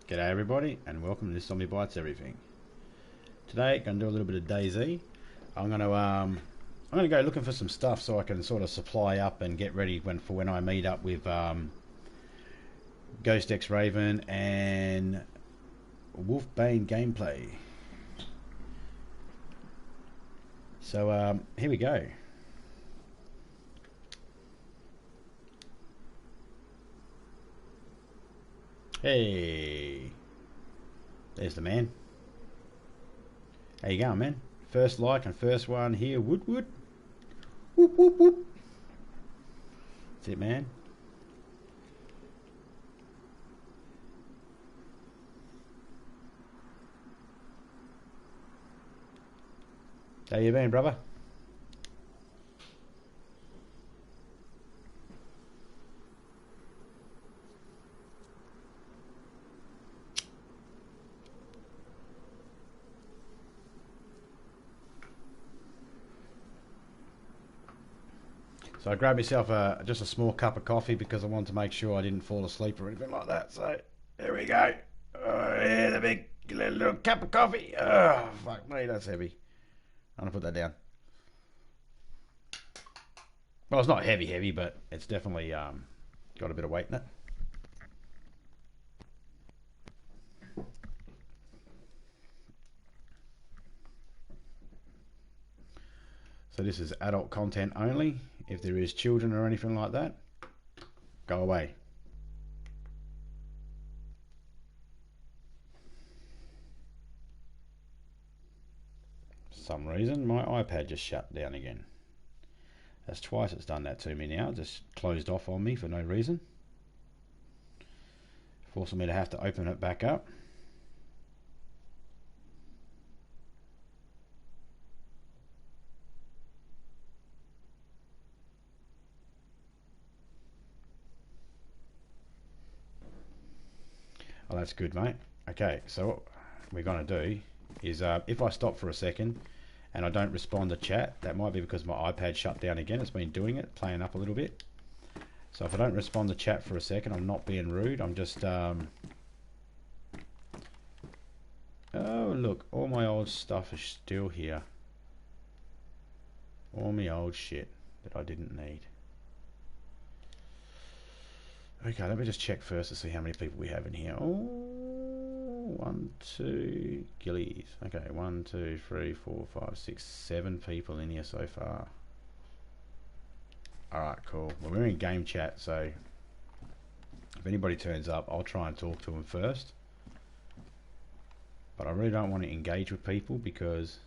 G'day everybody and welcome to this Zombie Bites Everything. Today I'm going to do a little bit of DayZ. I'm going to go looking for some stuff so I can sort of supply up and get ready for when I meet up with Ghost X Raven and Wolfbane gameplay. So here we go. Hey, there's the man. How you going, man? First like and first one here. Woot woot. Whoop whoop whoop. That's it, man. How you been, brother? So I grabbed myself just a small cup of coffee because I wanted to make sure I didn't fall asleep or anything like that. So there we go. Oh, yeah, the big little cup of coffee. Oh, fuck me, that's heavy. I'm going to put that down. Well, it's not heavy, but it's definitely got a bit of weight in it. So this is adult content only. If there is children or anything like that, go away. For some reason, my iPad just shut down again. That's twice it's done that to me now. Just closed off on me for no reason. Forcing me to have to open it back up. Oh, that's good, mate. Okay, so what we're going to do is if I stop for a second and I don't respond to chat, that might be because my iPad shut down again. It's been doing it, playing up a little bit. So if I don't respond to chat for a second, I'm not being rude. I'm just... Oh, look, all my old stuff is still here. All my old shit that I didn't need. Okay, let me just check first to see how many people we have in here. Oh, 1, 2, gillies. Okay, 1, 2, 3, 4, 5, 6, 7 people in here so far. Alright, cool. Well, we're in game chat, so if anybody turns up, I'll try and talk to them first. But I really don't want to engage with people because...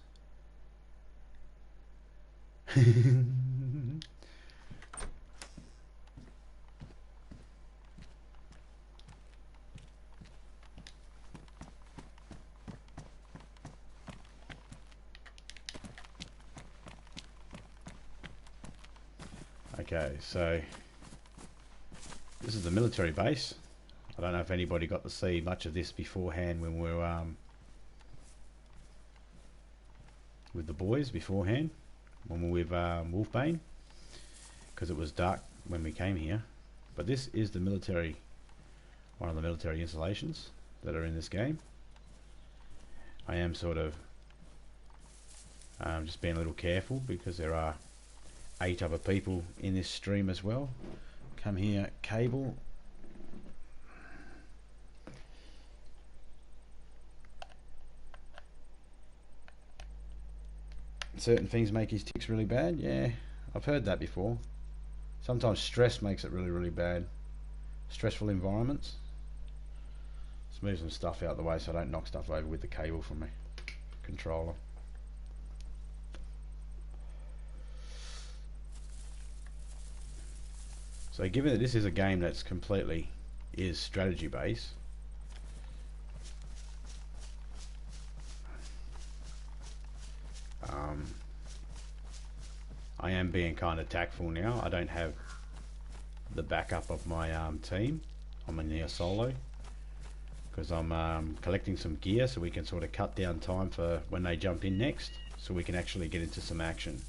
Okay, so this is the military base. I don't know if anybody got to see much of this beforehand when we were with the boys beforehand, when we were with Wolfbane, because it was dark when we came here. But this is the military, one of the military installations that are in this game. I am sort of just being a little careful because there are 8 other people in this stream as well. Come here, cable. Certain things make his ticks really bad. Yeah, I've heard that before. Sometimes stress makes it really, really bad. Stressful environments. Let's move some stuff out of the way so I don't knock stuff over with the cable from my controller. So given that this is a game that's completely is strategy based, I am being kind of tactful now. I don't have the backup of my team. I'm in here solo because I'm collecting some gear so we can sort of cut down time for when they jump in next, so we can actually get into some action.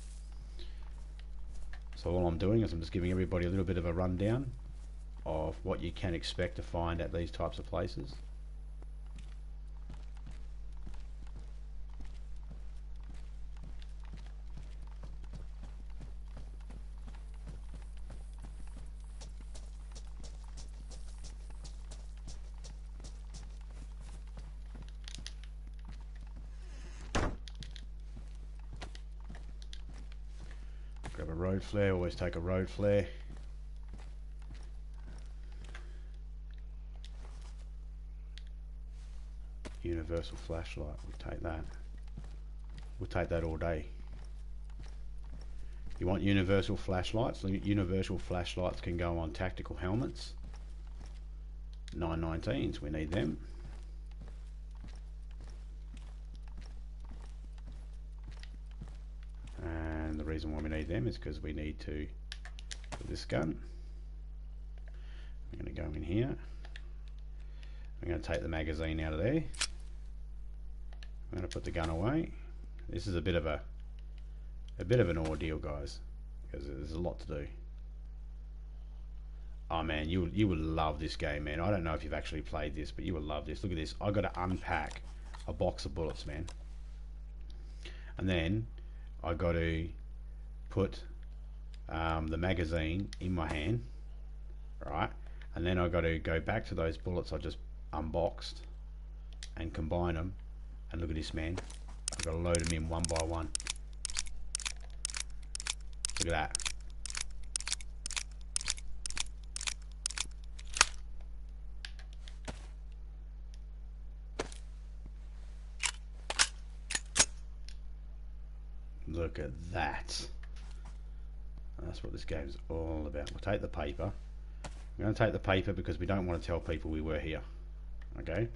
So all I'm doing is I'm just giving everybody a little bit of a rundown of what you can expect to find at these types of places. grab a road flare, always take a road flare. Universal flashlight, we'll take that. We'll take that all day. You want universal flashlights? Universal flashlights can go on tactical helmets. 919s, we need them. And the reason why we need them is because we need to put this gun. I'm going to go in here. I'm going to take the magazine out of there. I'm going to put the gun away. This is a bit of an ordeal, guys, because there's a lot to do. Oh man, you would love this game, man. I don't know if you've actually played this, but you will love this. Look at this. I got to unpack a box of bullets, man, and then I got to put the magazine in my hand, right? And then I got to go back to those bullets I just unboxed and combine them. And look at this, man. I've got to load them in one by one. Look at that. Look at that. That's what this game's all about. We'll take the paper. We're going to take the paper because we don't want to tell people we were here. Okay?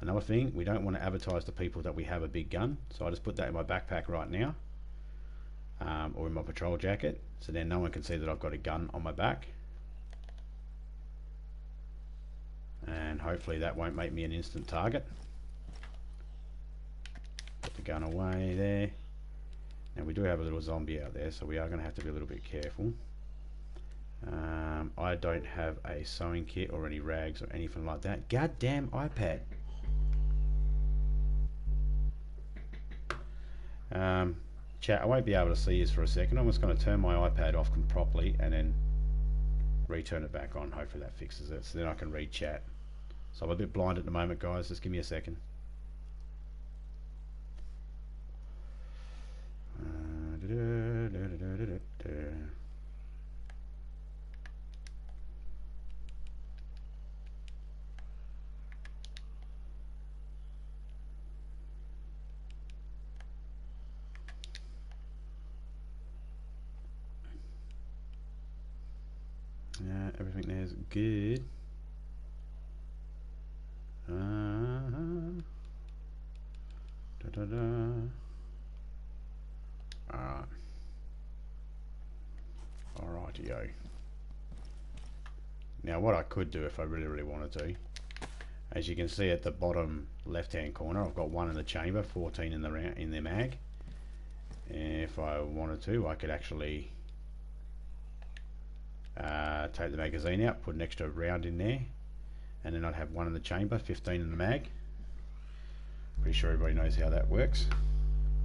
Another thing, we don't want to advertise to people that we have a big gun. So I just put that in my backpack right now. Or in my patrol jacket. So then no one can see that I've got a gun on my back. And hopefully that won't make me an instant target. Put the gun away there. Now we do have a little zombie out there, so we are going to have to be a little bit careful. I don't have a sewing kit or any rags or anything like that. Goddamn iPad. Chat, I won't be able to see this for a second. I'm just going to turn my iPad off properly and then return it back on. Hopefully that fixes it, so then I can read chat. So I'm a bit blind at the moment, guys. Just give me a second. Everything there's good. Alrighty-o. Now what I could do if I really wanted to, as you can see at the bottom left hand corner, I've got one in the chamber, 14 in the mag. If I wanted to, I could actually take the magazine out, put an extra round in there, and then I'd have one in the chamber, 15 in the mag. Pretty sure everybody knows how that works.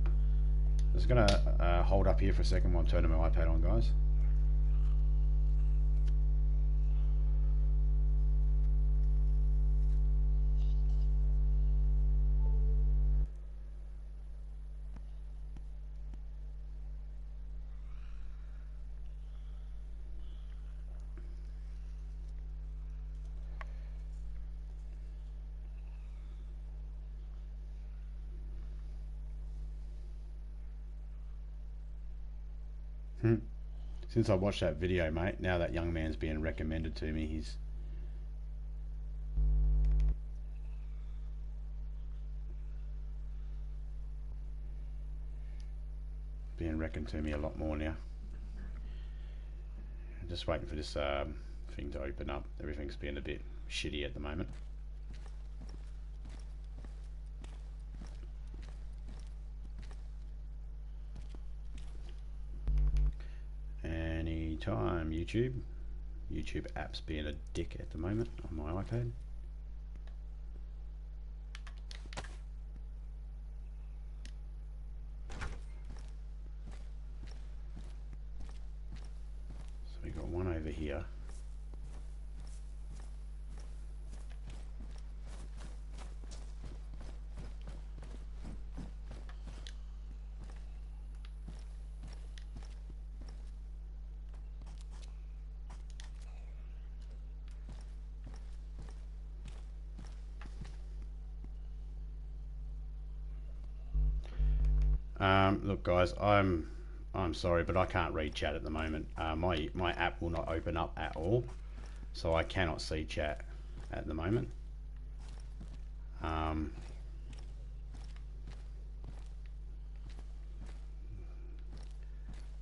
I'm just going to hold up here for a second while I'm turning my iPad on, guys. Since I watched that video, mate, now that young man's being recommended to me. He's being reckoned to me a lot more now. I'm just waiting for this thing to open up. Everything's being a bit shitty at the moment. Anytime, YouTube app's being a dick at the moment on my iPad. So we got one over here. Look, guys, I'm sorry, but I can't read chat at the moment. My app will not open up at all, so I cannot see chat at the moment.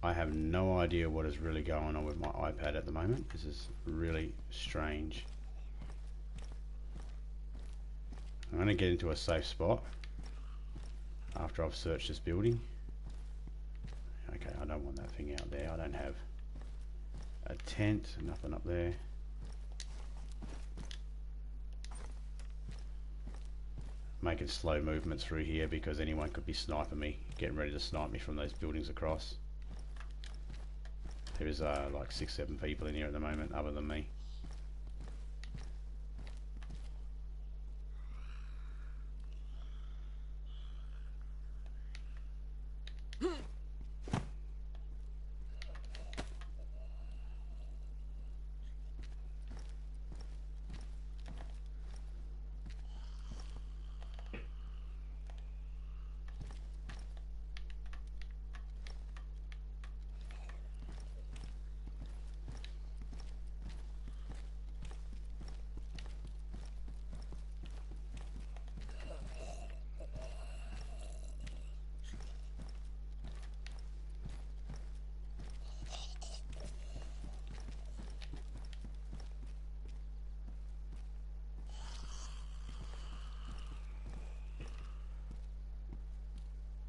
I have no idea what is really going on with my iPad at the moment. This is really strange. I'm going to get into a safe spot after I've searched this building. Okay, I don't want that thing out there. I don't have a tent, nothing up there. Making slow movements through here because anyone could be sniping me, getting ready to snipe me from those buildings across. There is like 6-7 people in here at the moment other than me.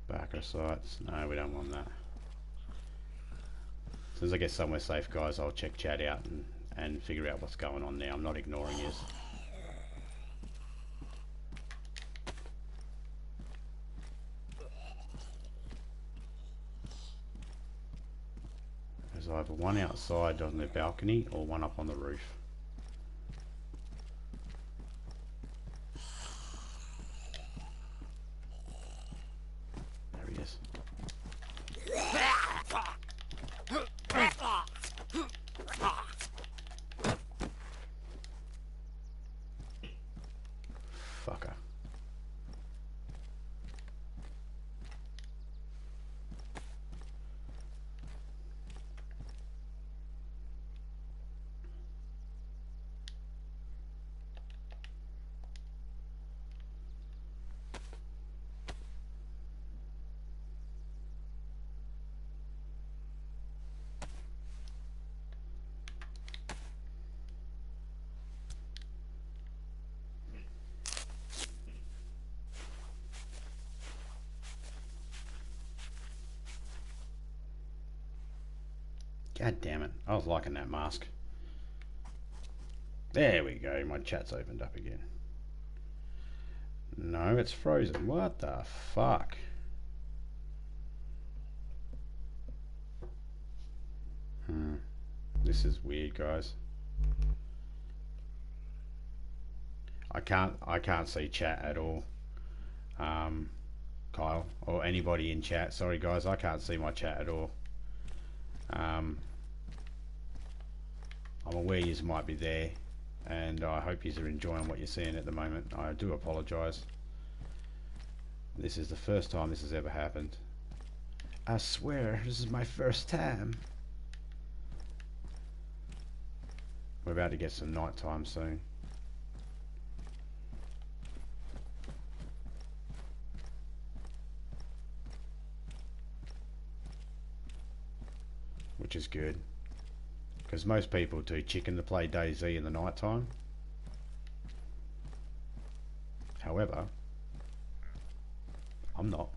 Backer sites, no, we don't want that. As soon as I get somewhere safe, guys, I'll check chat out and figure out what's going on now. I'm not ignoring you. There's either one outside on the balcony or one up on the roof. There he is. Fucker. God damn it. I was liking that mask. There we go. My chat's opened up again. No, it's frozen. What the fuck? This is weird, guys. I can't see chat at all. Kyle or anybody in chat. Sorry guys, I can't see my chat at all. I'm aware you might be there, and I hope you are enjoying what you're seeing at the moment. I do apologise. This is the first time this has ever happened. I swear, this is my first time. We're about to get some night time soon. Which is good, because most people do chicken to play DayZ in the night time. However, I'm not.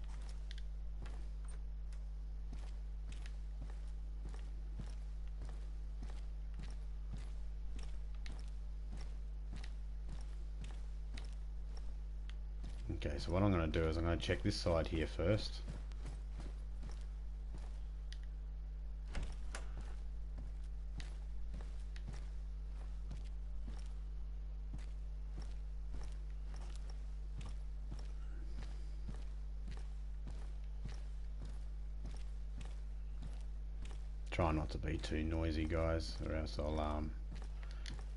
Okay, so what I'm going to do is I'm going to check this side here first. Try not to be too noisy, guys, or else I'll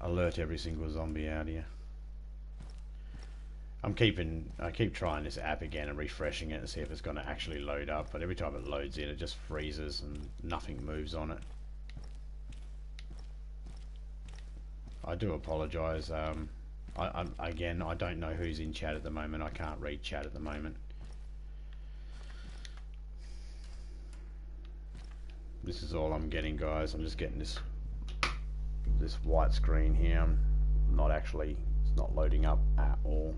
alert every single zombie out here. I keep trying this app again and refreshing it to see if it's going to actually load up, but every time it loads in, it just freezes and nothing moves on it. I do apologise. Again, I don't know who's in chat at the moment. I can't read chat at the moment. This is all I'm getting, guys. I'm just getting this white screen here. I'm not actually, it's not loading up at all.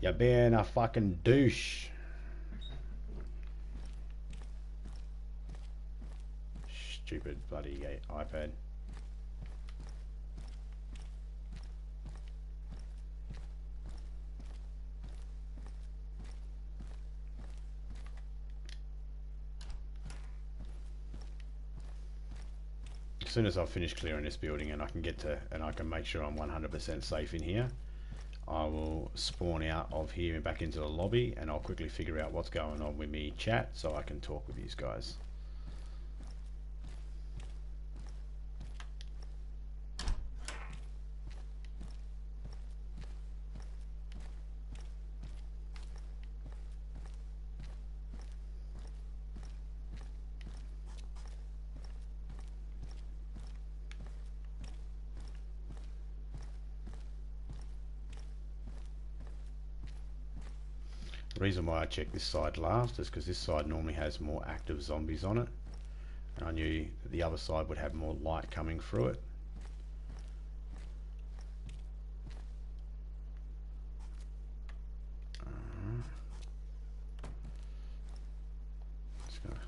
You're being a fucking douche. Stupid bloody iPad. As soon as I've finished clearing this building and I can make sure I'm 100% safe in here, I will spawn out of here and back into the lobby, and I'll quickly figure out what's going on with me chat so I can talk with these guys. The reason why I checked this side last is because this side normally has more active zombies on it, and I knew that the other side would have more light coming through it. Just gonna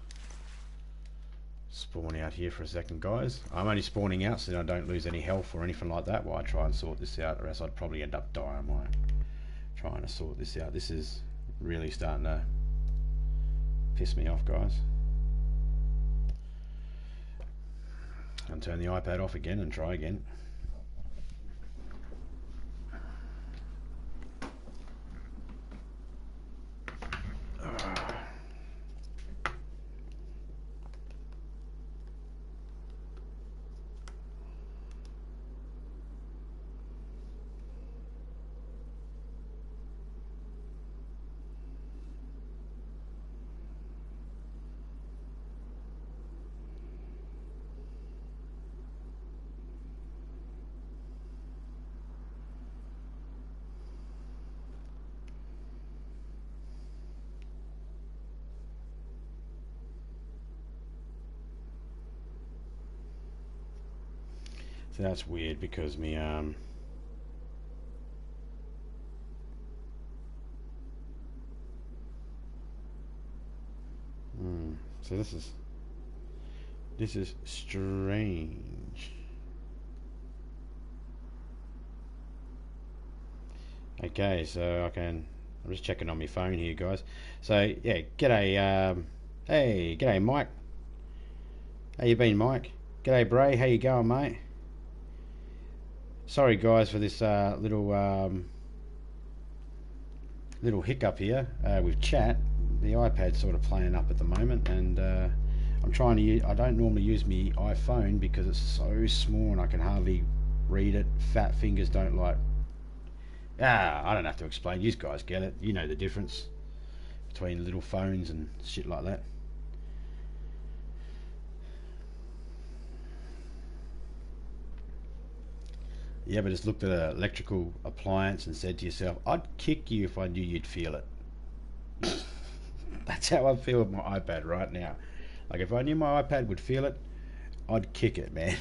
spawn out here for a second, guys. I'm only spawning out so that I don't lose any health or anything like that while I try and sort this out, or else I'd probably end up dying while trying to sort this out. This is really starting to piss me off, guys. And turn the iPad off again and try again. So that's weird because me so this is strange. Okay, so I'm just checking on my phone here, guys. So yeah, g'day, hey, g'day Mike. How you been, Mike? G'day Bray, how you going, mate? Sorry guys for this little hiccup here with chat. The iPad's sort of playing up at the moment, and I'm trying to use, I don't normally use my iPhone because it's so small and I can hardly read it. Fat fingers don't like. I don't have to explain. You guys get it. You know the difference between little phones and shit like that. You ever just looked at an electrical appliance and said to yourself, I'd kick you if I knew you'd feel it? That's how I feel with my iPad right now. Like if I knew my iPad would feel it, I'd kick it, man.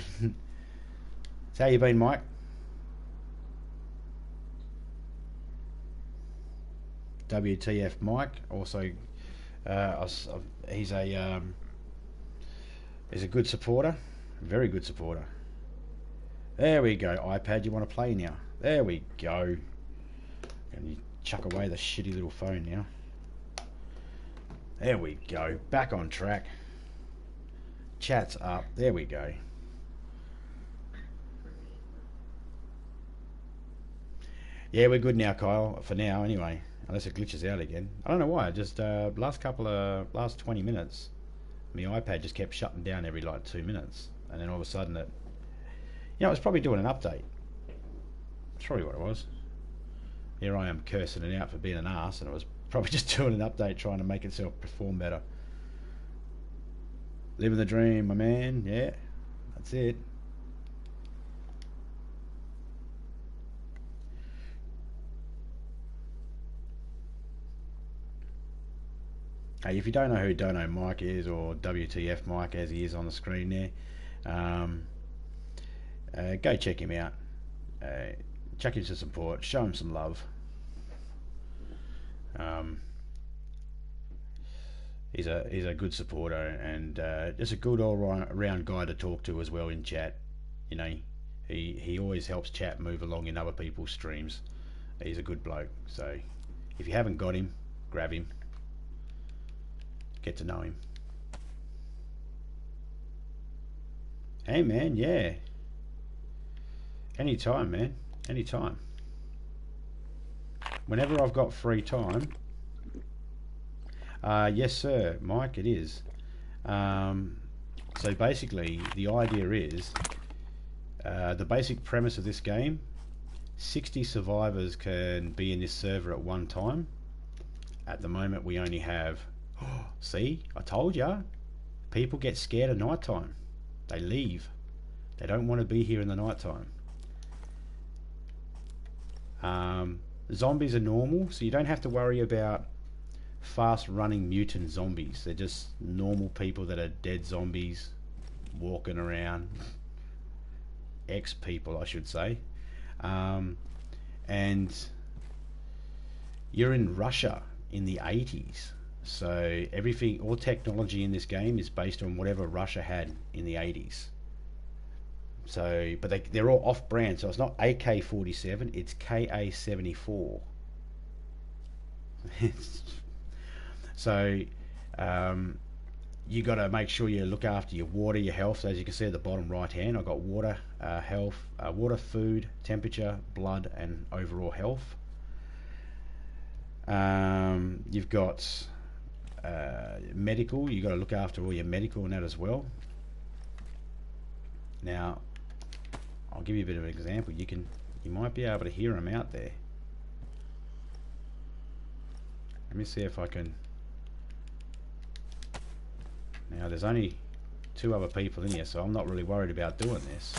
So how you been, Mike? WTF Mike. Also, he's a good supporter, very good supporter. There we go, iPad, you want to play now? There we go. And you chuck away the shitty little phone now. There we go, back on track. Chat's up, there we go. Yeah, we're good now, Kyle, for now anyway. Unless it glitches out again. I don't know why, just last 20 minutes, my iPad just kept shutting down every like 2 minutes. And then all of a sudden it was probably doing an update. That's probably what it was. here I am cursing it out for being an arse, and it was probably just doing an update trying to make itself perform better. Living the dream, my man. Yeah, that's it. Hey, if you don't know who Dono Mike is, or WTF Mike as he is on the screen there, go check him out. Chuck him some support, show him some love. He's a good supporter, and just a good all-round guy to talk to as well in chat. You know, he always helps chat move along in other people's streams. He's a good bloke. So if you haven't got him, grab him. Get to know him. Hey man, yeah. Anytime, man. Anytime. Whenever I've got free time. Yes, sir, Mike, it is. So basically, the idea is, the basic premise of this game, 60 survivors can be in this server at one time. At the moment, we only have... see, I told ya. People get scared at night time. They leave. They don't want to be here in the night time. Zombies are normal, so you don't have to worry about fast running mutant zombies. They're just normal people that are dead zombies walking around. Ex-people, I should say. And you're in Russia in the 80s, so everything, all technology in this game is based on whatever Russia had in the 80s. So, but they're all off-brand, so it's not AK-47, it's KA-74. So, you got to make sure you look after your water, your health. So as you can see at the bottom right hand, I've got water, health, water, food, temperature, blood, and overall health. You've got medical. You got to look after all your medical and that as well. Now, I'll give you a bit of an example. You might be able to hear them out there. Let me see if I can. Now, there's only 2 other people in here, so I'm not really worried about doing this.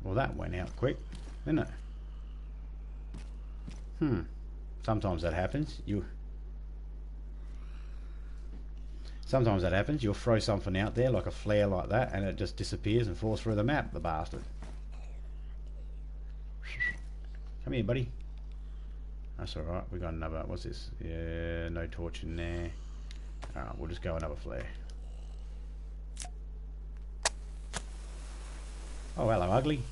Well, that went out quick, didn't it? Sometimes that happens. Sometimes that happens. You'll throw something out there, like a flare like that, and it just disappears and falls through the map, the bastard. Come here, buddy. That's alright. We got another... What's this? Yeah, no torch in there. Alright, we'll just go another flare. Oh, hello, ugly.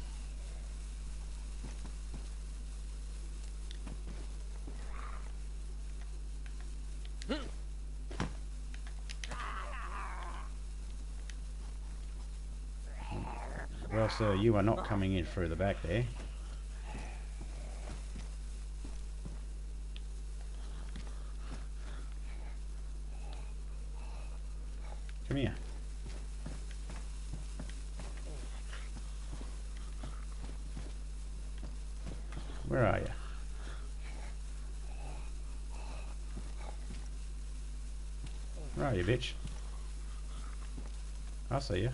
Well, sir, you are not coming in through the back there. Come here. Where are you? Where are you, bitch? I see you.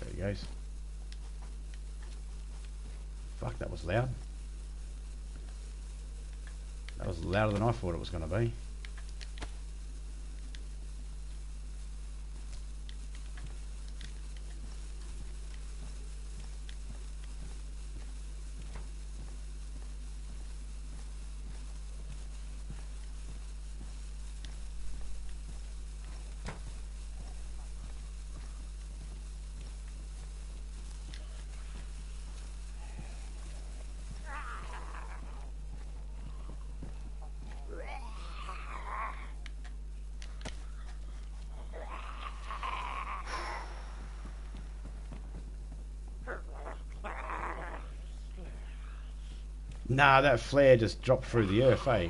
There he goes. Fuck, that was loud. That was louder than I thought it was going to be. Nah, that flare just dropped through the earth, eh?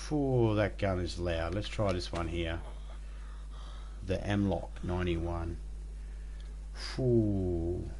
Phew, that gun is loud. Let's try this one here. The M-Lock 91. Phew.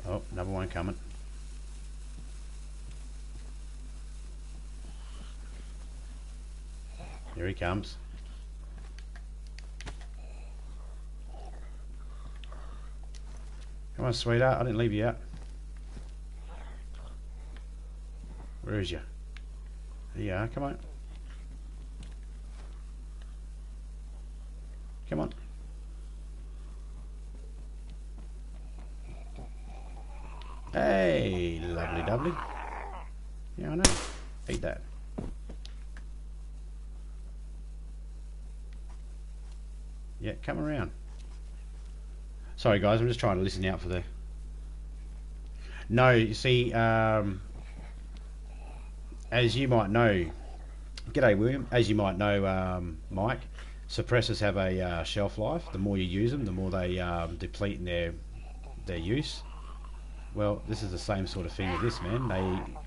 Oh, another one coming. Here he comes. Come on, sweetheart. I didn't leave you out. Where is you? There you are. Come on. Come on. Hey, lovely doubly. Yeah, I know. Eat that. Yeah, come around. Sorry guys, I'm just trying to listen out for the... No, you see, as you might know... G'day William. As you might know, Mike, suppressors have a shelf life. The more you use them, the more they deplete in their use. Well, this is the same sort of thing with this, man.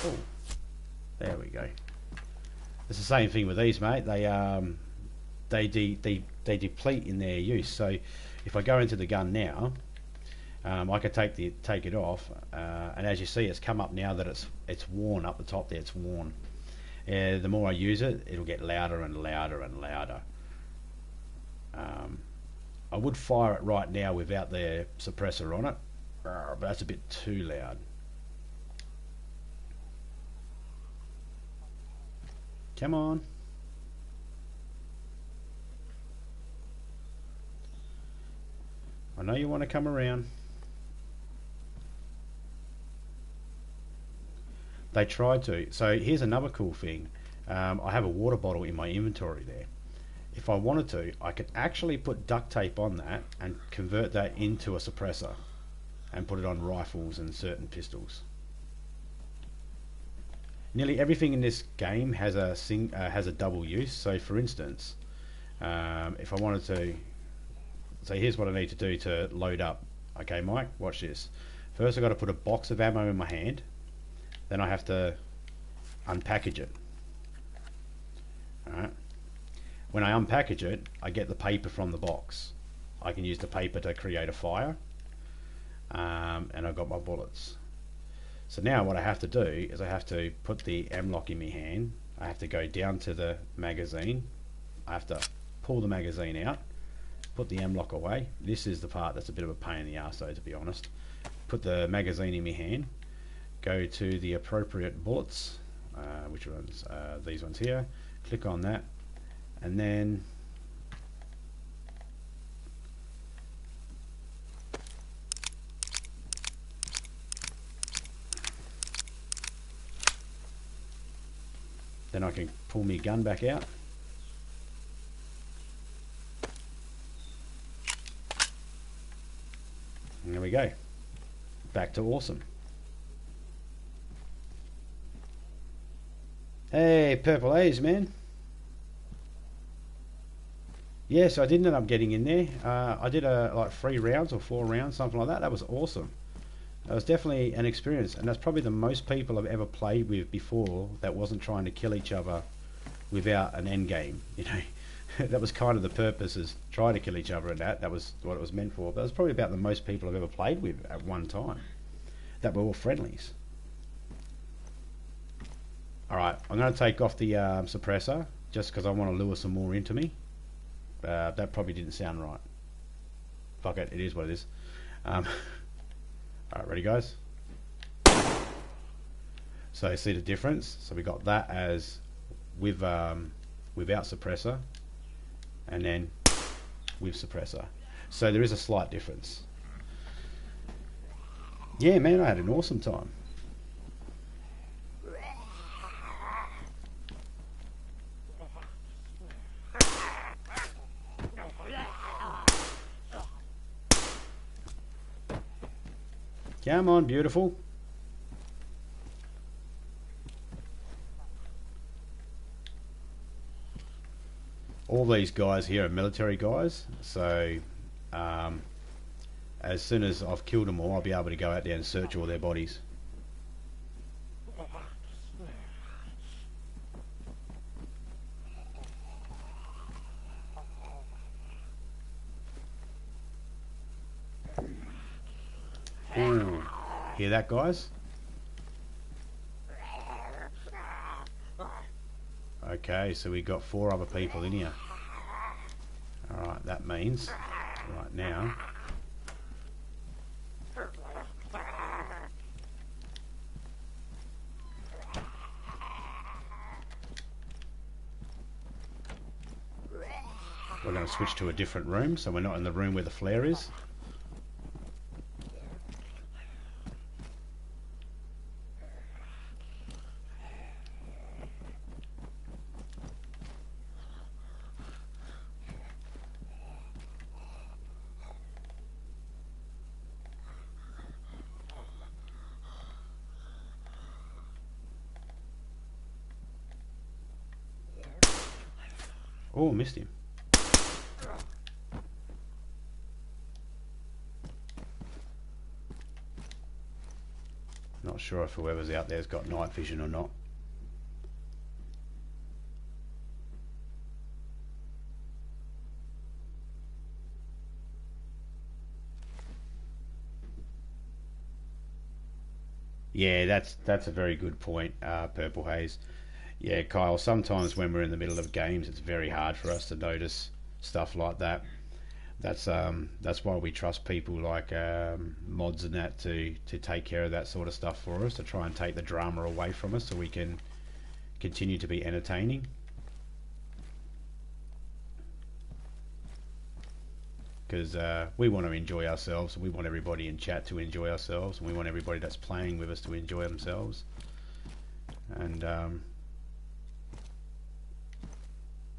Oh, there we go. It's the same thing with these, mate. They deplete in their use. So if I go into the gun now, I could take it off, and as you see, it's come up now that it's worn up the top there. It's worn. The more I use it, it'll get louder and louder and louder. I would fire it right now without the suppressor on it, but that's a bit too loud. Come on. I know you want to come around. They tried to. So here's another cool thing. I have a water bottle in my inventory there. If I wanted to, I could actually put duct tape on that and convert that into a suppressor and put it on rifles and certain pistols. Nearly everything in this game has a double use. So for instance, if I wanted to, so here's what I need to do to load up. Okay, Mike, watch this. First I've got to put a box of ammo in my hand, then I have to unpackage it. Alright. When I unpackage it, I get the paper from the box. I can use the paper to create a fire, and I've got my bullets. So now what I have to do is I have to put the M-Lock in my hand. I have to go down to the magazine. I have to pull the magazine out, put the M-Lock away. This is the part that's a bit of a pain in the arse though, to be honest. Put the magazine in my hand, go to the appropriate bullets, which ones? These ones here. Click on that, and then I can pull my gun back out. And there we go. Back to awesome. Hey, Purple Haze, man. Yes, I did end up getting in there. I did like 3 rounds or 4 rounds, something like that. That was awesome. That was definitely an experience, and that's probably the most people I've ever played with before that wasn't trying to kill each other without an end game. You know, that was kind of the purpose, is try to kill each other, and that was what it was meant for. But that was probably about the most people I've ever played with at one time that were all friendlies. Alright, I'm going to take off the suppressor just because I want to lure some more into me. That probably didn't sound right. Fuck it, it is what it is. Alright, ready guys? So you see the difference? So we got that as with without suppressor, and then with suppressor. So there is a slight difference. Yeah man, I had an awesome time. Come on, beautiful. All these guys here are military guys, so as soon as I've killed them all, I'll be able to go out there and search all their bodies. Ooh, hear that guys? Okay, so we got 4 other people in here. Alright, that means right now we're going to switch to a different room, so we're not in the room where the flare is. Oh, missed him. Not sure if whoever's out there's got night vision or not. Yeah, that's a very good point, Purple Haze. Yeah, Kyle, sometimes when we're in the middle of games, it's very hard for us to notice stuff like that. That's why we trust people like mods and that to take care of that sort of stuff for us, to try and take the drama away from us so we can continue to be entertaining. Because we want to enjoy ourselves, and we want everybody in chat to enjoy ourselves, and we want everybody that's playing with us to enjoy themselves. And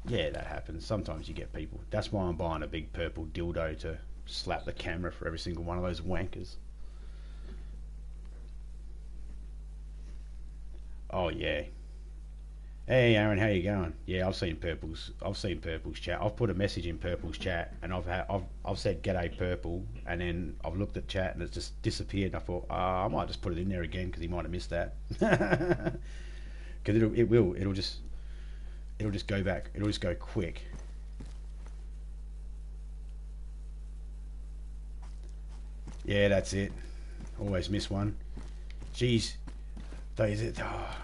yeah, that happens. Sometimes you get people. That's why I'm buying a big purple dildo to slap the camera for every single one of those wankers. Oh yeah. Hey Aaron, how you going? Yeah, I've seen Purple's chat. I've put a message in Purple's chat, and I've said "G'day Purple," and then I've looked at chat and it's just disappeared. And I thought, I might just put it in there again because he might have missed that. Because it'll just go back. It'll just go quick. Yeah, that's it. Always miss one. Jeez, DayZ. Oh.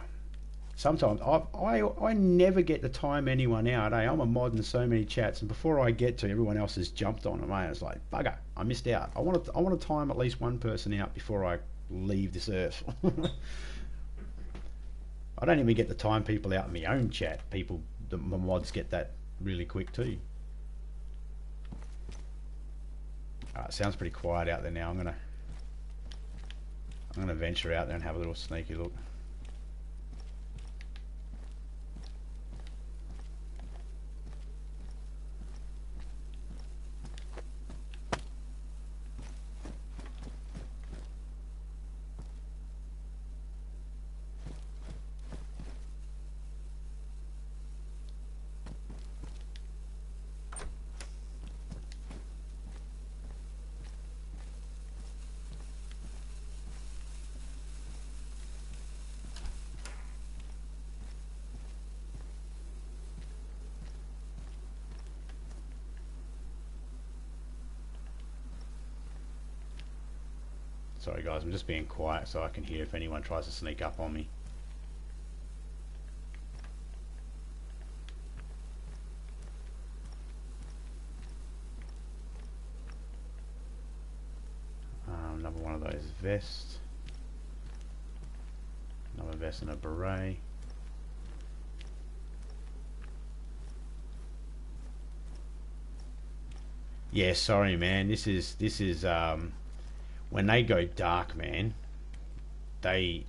Sometimes I never get to time anyone out. I'm a mod in so many chats, and before I get to, everyone else has jumped on them. It's like bugger. I missed out. I want to time at least one person out before I leave this earth. I don't even get to time people out in my own chat. The mods get that really quick too. It sounds pretty quiet out there now. I'm gonna venture out there and have a little sneaky look. Sorry guys, I'm just being quiet so I can hear if anyone tries to sneak up on me. Another one of those vests. Another vest and a beret. Yeah, sorry man, this is when they go dark, man, they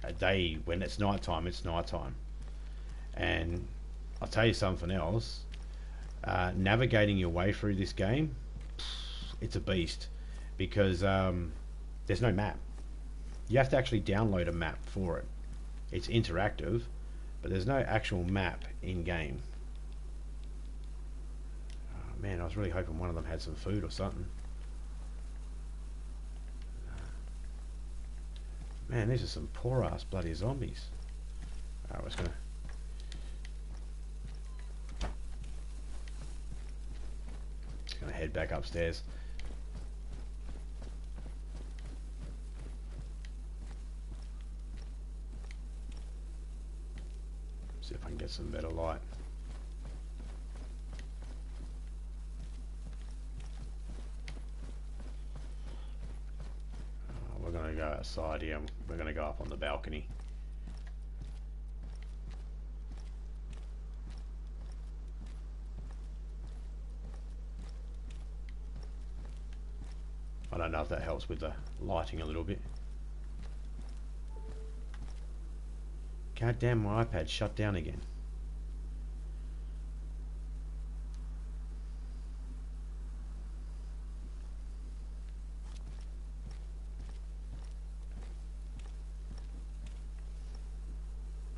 when it's nighttime, it's nighttime. And I'll tell you something else, navigating your way through this game, it's a beast, because there's no map. You have to actually download a map for it. It's interactive, but there's no actual map in game. Oh, man, I was really hoping one of them had some food or something. Man, these are some poor ass bloody zombies. I was gonna head back upstairs. See if I can get some better light. We're going to go outside here. We're going to go up on the balcony. I don't know if that helps with the lighting a little bit. God damn, my iPad shut down again.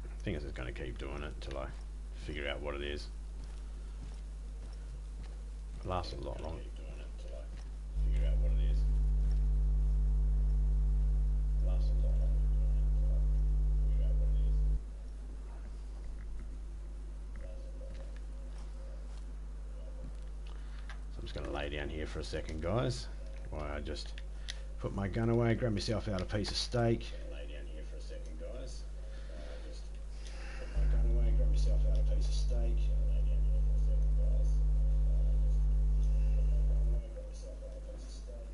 I think it's just going to keep doing it until I figure out what it is. It lasts a lot longer. I'm just going to lay down here for a second, guys, while I just put my gun away, grab myself out a piece of steak. Lay down here for a second, guys. Just put my gun away, grab myself out a piece of steak. Lay down here for a second, guys. Just put my gun away, grab myself out a piece of steak.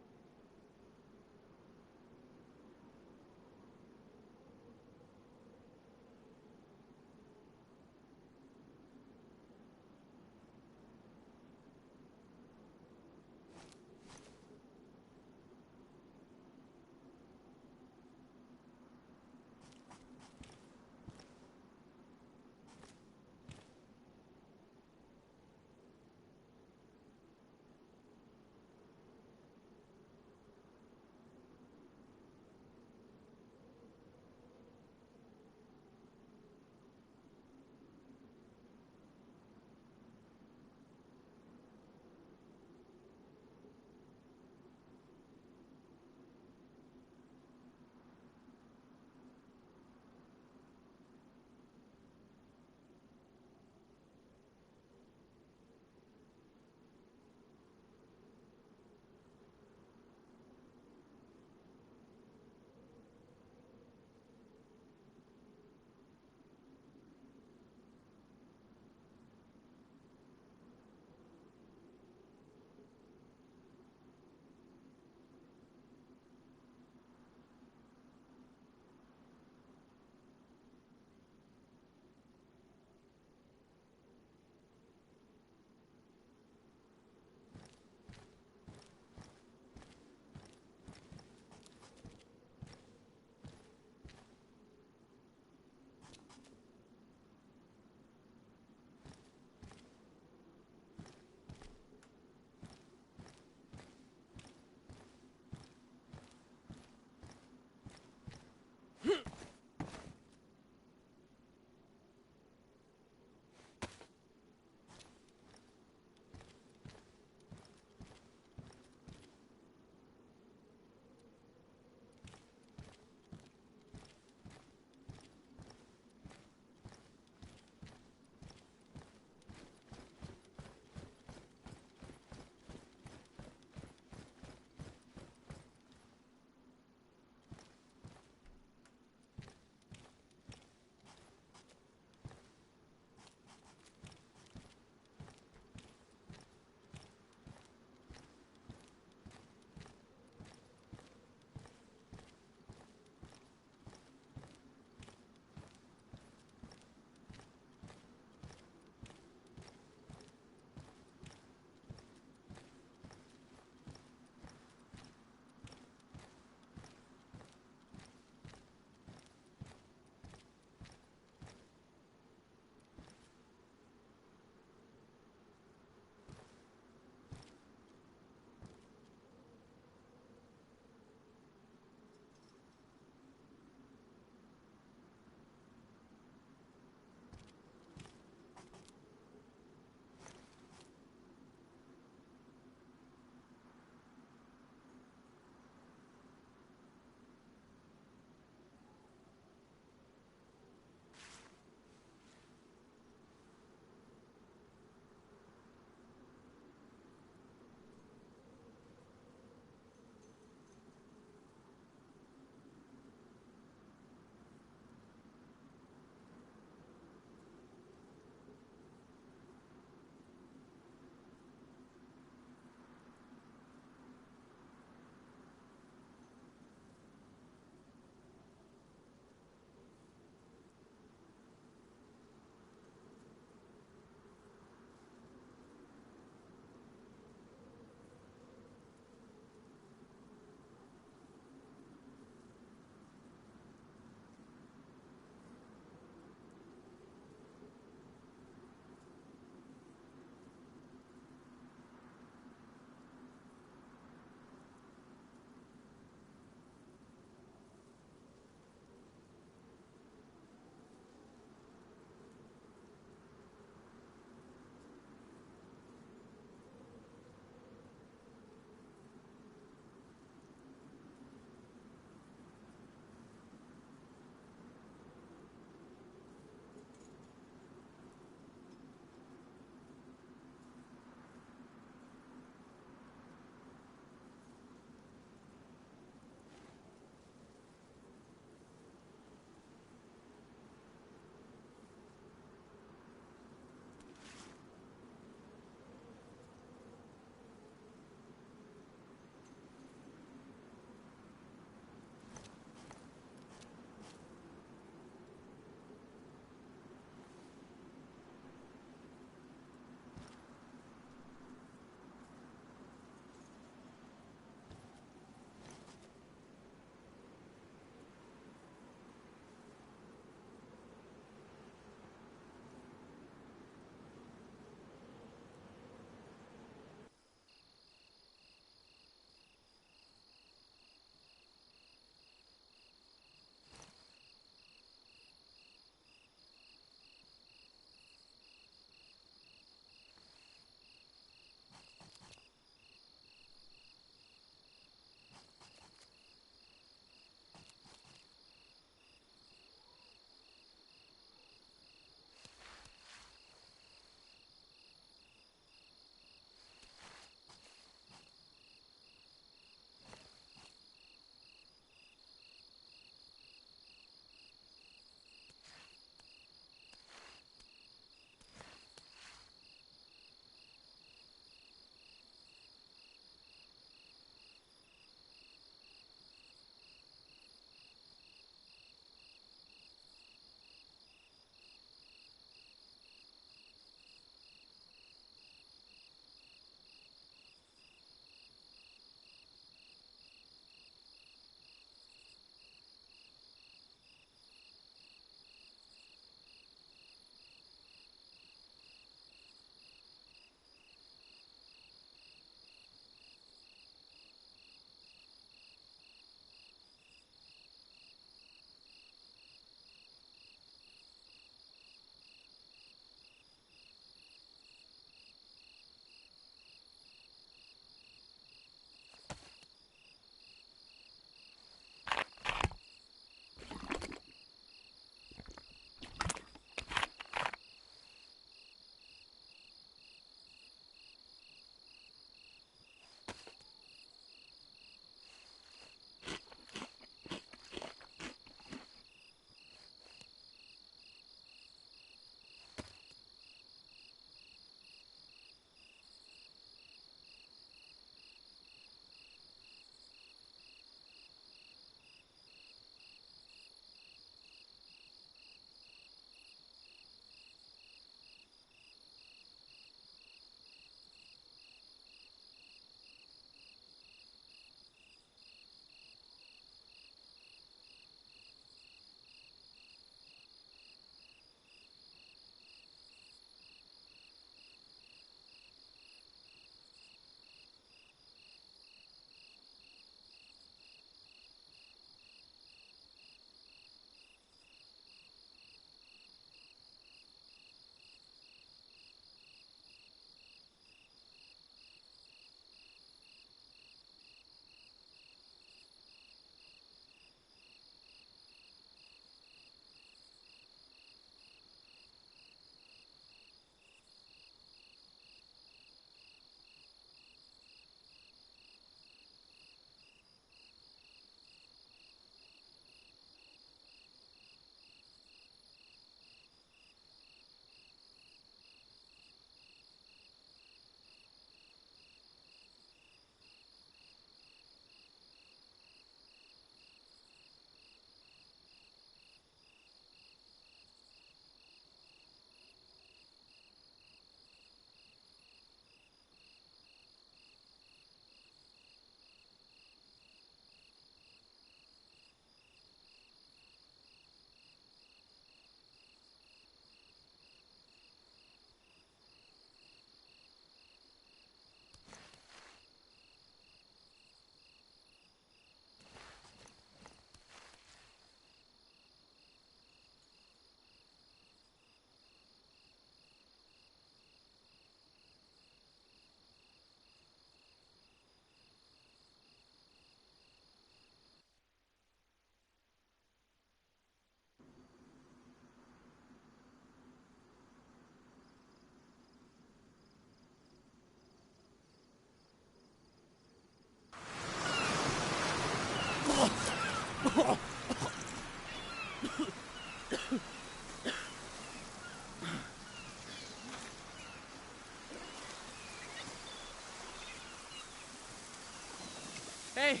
Hey!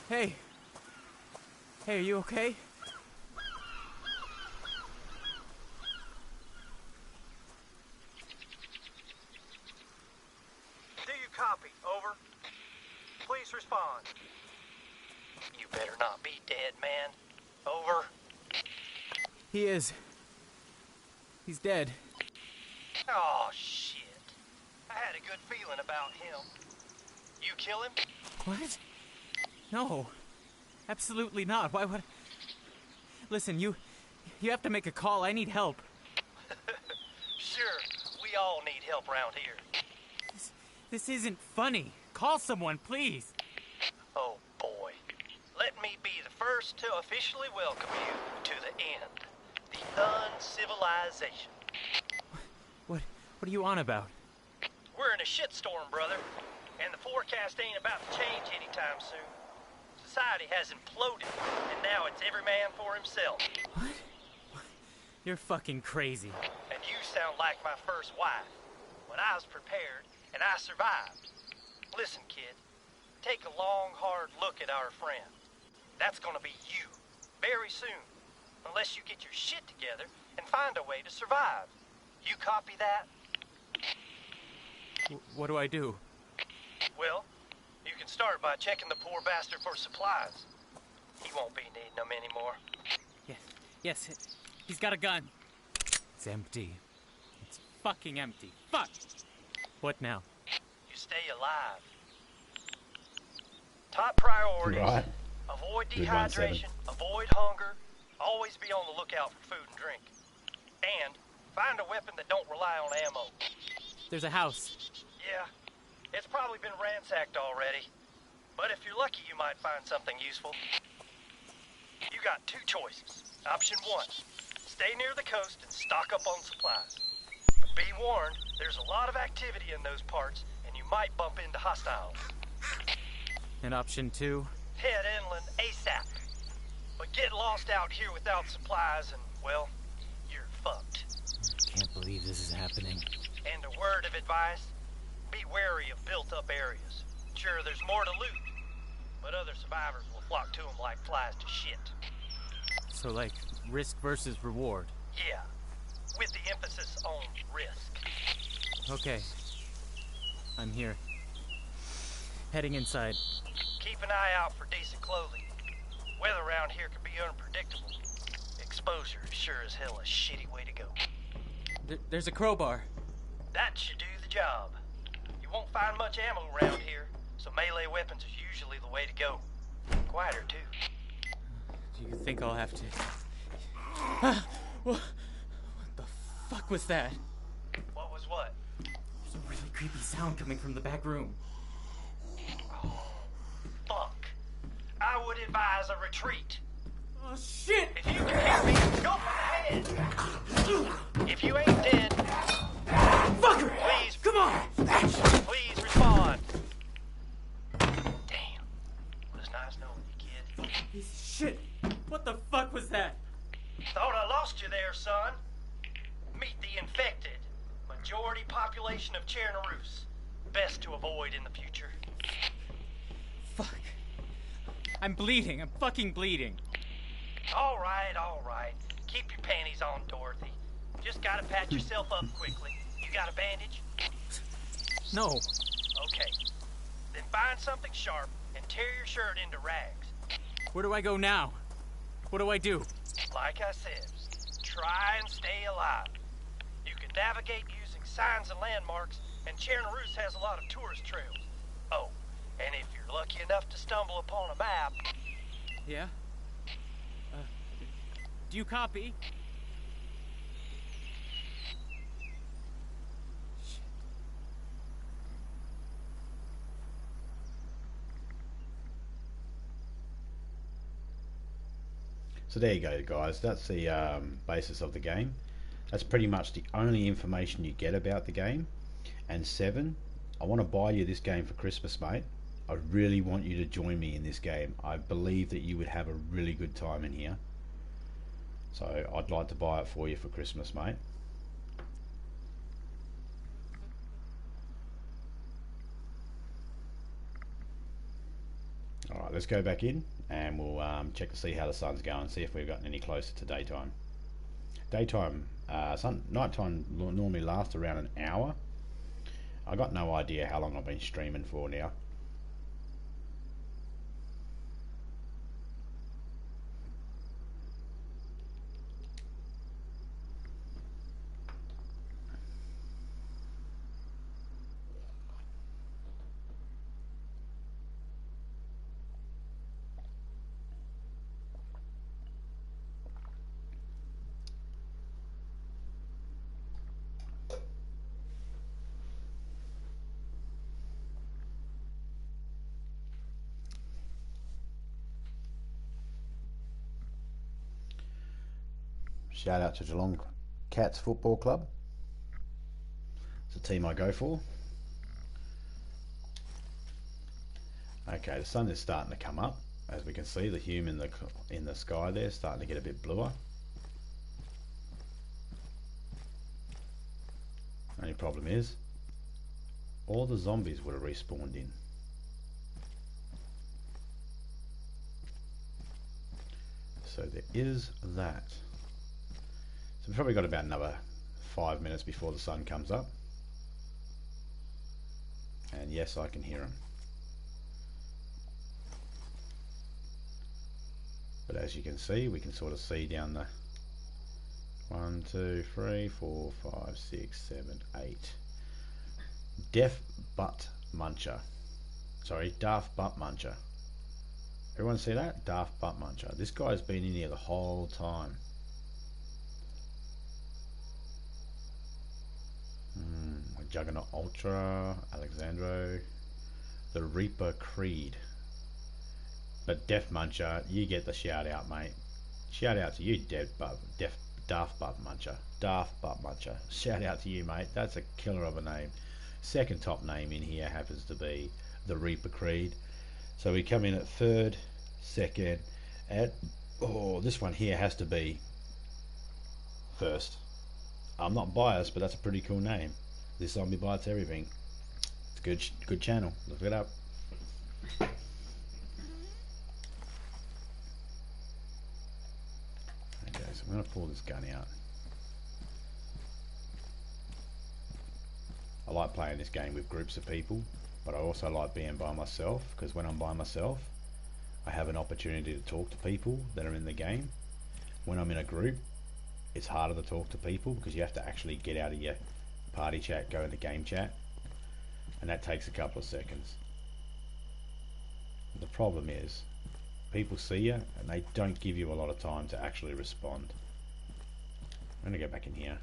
Hey! Hey, are you okay? Do you copy? Over. Please respond. You better not be dead, man. Over. He is. He's dead. Oh, shit. I had a good feeling about him. You kill him? What? No. Absolutely not. Why would... Listen, you have to make a call. I need help. Sure, we all need help around here. This isn't funny. Call someone, please. Oh, boy. Let me be the first to officially welcome you to the end. The uncivilization. What are you on about? We're in a shitstorm, brother. And the forecast ain't about to change anytime soon. Society has imploded, and now it's every man for himself. What? You're fucking crazy. And you sound like my first wife. But I was prepared, and I survived. Listen, kid. Take a long, hard look at our friend. That's gonna be you. Very soon. Unless you get your shit together and find a way to survive. You copy that? What do I do? Well, you can start by checking the poor bastard for supplies. He won't be needing them anymore. Yes, he's got a gun. It's empty. It's fucking empty. Fuck! What now? You stay alive. Top priorities. Right. Avoid Good one, dehydration, Seven. avoid hunger, always be on the lookout for food and drink. And find a weapon that don't rely on ammo. There's a house. Yeah, it's probably been ransacked already. But if you're lucky, you might find something useful. You got two choices. Option one, stay near the coast and stock up on supplies. But be warned, there's a lot of activity in those parts, and you might bump into hostiles. And option 2? Head inland ASAP. But get lost out here without supplies and, well, you're fucked. Can't believe this is happening. And a word of advice, be wary of built-up areas. Sure, there's more to loot, but other survivors will flock to them like flies to shit. So, like, risk versus reward. Yeah, with the emphasis on risk. Okay. I'm here. Heading inside. Keep an eye out for decent clothing. Weather around here can be unpredictable. Exposure is sure as hell a shitty way to go. There's a crowbar. That should do the job. You won't find much ammo around here, so melee weapons is usually the way to go. Quieter, too. Do you think I'll have to... What the fuck was that? What was what? There's a really creepy sound coming from the back room. Oh, fuck. I would advise a retreat. Oh, shit! If you can hear me, go for the head. If you ain't dead, Fucker! please, Come on! please respond. Damn. It was nice knowing you, kid. Piece of shit! What the fuck was that? Thought I lost you there, son. Meet the infected. Majority population of Chernarus. Best to avoid in the future. Fuck. I'm bleeding. I'm fucking bleeding. All right. Keep your panties on, Dorothy. Just gotta patch yourself up quickly. You got a bandage? No. Okay. Then find something sharp and tear your shirt into rags. Where do I go now? What do I do? Like I said, try and stay alive. You can navigate using signs and landmarks, and Chernarus has a lot of tourist trails. Oh, and if you're lucky enough to stumble upon a map... Yeah? Do you copy? So there you go, guys. That's the basis of the game. That's pretty much the only information you get about the game. And 7, I want to buy you this game for Christmas, mate. I really want you to join me in this game. I believe that you would have a really good time in here. So I'd like to buy it for you for Christmas, mate. Right, let's go back in and we'll check to see how the sun's going, see if we've gotten any closer to daytime. Nighttime normally lasts around an hour. I got no idea how long I've been streaming for now. Shout out to Geelong Cats Football Club. It's a team I go for. Okay, the sun is starting to come up. As we can see, the hue in the sky there is starting to get a bit bluer. Only problem is, all the zombies would have respawned in. So there is that. So we've probably got about another 5 minutes before the sun comes up. And yes, I can hear them. But as you can see, we can sort of see down the 1, 2, 3, 4, 5, 6, 7, 8. Daft Butt Muncher. Everyone see that? Daft Butt Muncher. This guy's been in here the whole time. Juggernaut Ultra, Alexandro, the Reaper Creed. But Def Muncher, you get the shout out, mate. Shout out to you, Daft Butt Muncher. Daft Butt Muncher. Shout out to you, mate. That's a killer of a name. Second top name in here happens to be the Reaper Creed. So we come in at third, second, and this one here has to be first. I'm not biased, but that's a pretty cool name. This zombie bites everything. It's a good channel. Look it up. Okay, so I'm going to pull this gun out. I like playing this game with groups of people, but I also like being by myself, because when I'm by myself, I have an opportunity to talk to people that are in the game. When I'm in a group, it's harder to talk to people because you have to actually get out of your party chat, go into game chat, and that takes a couple of seconds. The problem is, people see you and they don't give you a lot of time to actually respond. I'm going to go back in here.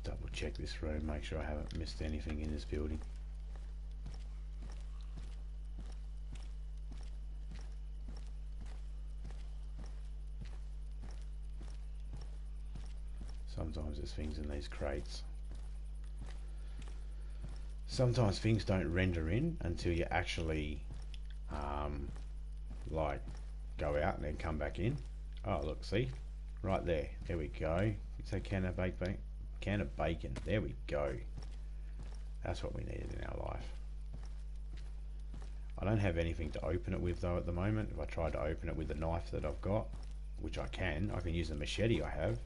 Double check this room, make sure I haven't missed anything in this building. Sometimes there's things in these crates. Sometimes things don't render in until you actually like go out and then come back in. Oh look, see? Right there. There we go. It's a can of bacon. There we go. That's what we needed in our life. I don't have anything to open it with though at the moment. If I try to open it with the knife that I've got, which I can use the machete I have.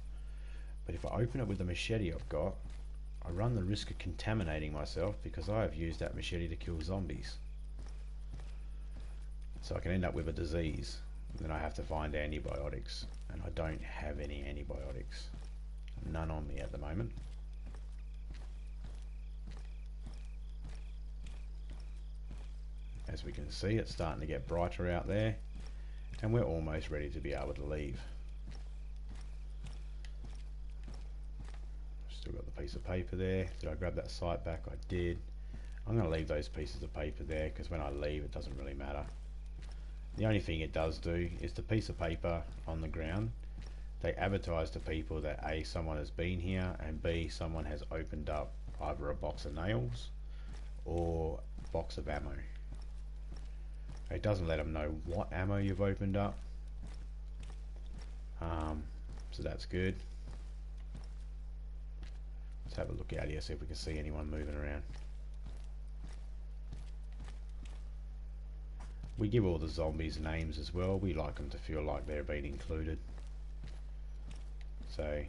But if I open it with the machete I've got, I run the risk of contaminating myself because I have used that machete to kill zombies. So I can end up with a disease. And then I have to find antibiotics. And I don't have any antibiotics. None on me at the moment. As we can see, it's starting to get brighter out there. And we're almost ready to be able to leave. Still got the piece of paper there. Did I grab that sight back? I did. I'm going to leave those pieces of paper there because when I leave it doesn't really matter. The only thing it does do is the piece of paper on the ground, they advertise to people that A, someone has been here, and B, someone has opened up either a box of nails or a box of ammo. It doesn't let them know what ammo you've opened up, so that's good. Let's have a look out here, see if we can see anyone moving around. We give all the zombies names as well. We like them to feel like they're being included. So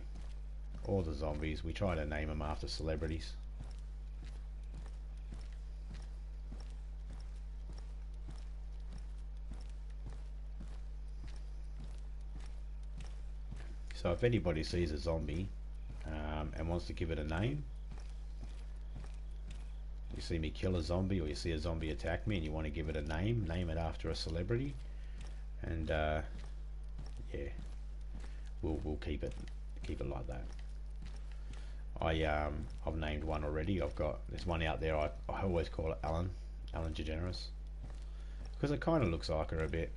all the zombies, we try to name them after celebrities. So if anybody sees a zombie and wants to give it a name, you see me kill a zombie or you see a zombie attack me and you want to give it a name, name it after a celebrity, and yeah, we'll keep it like that. I've named one already. There's one out there. I always call it Ellen DeGeneres, because it kind of looks like her a bit,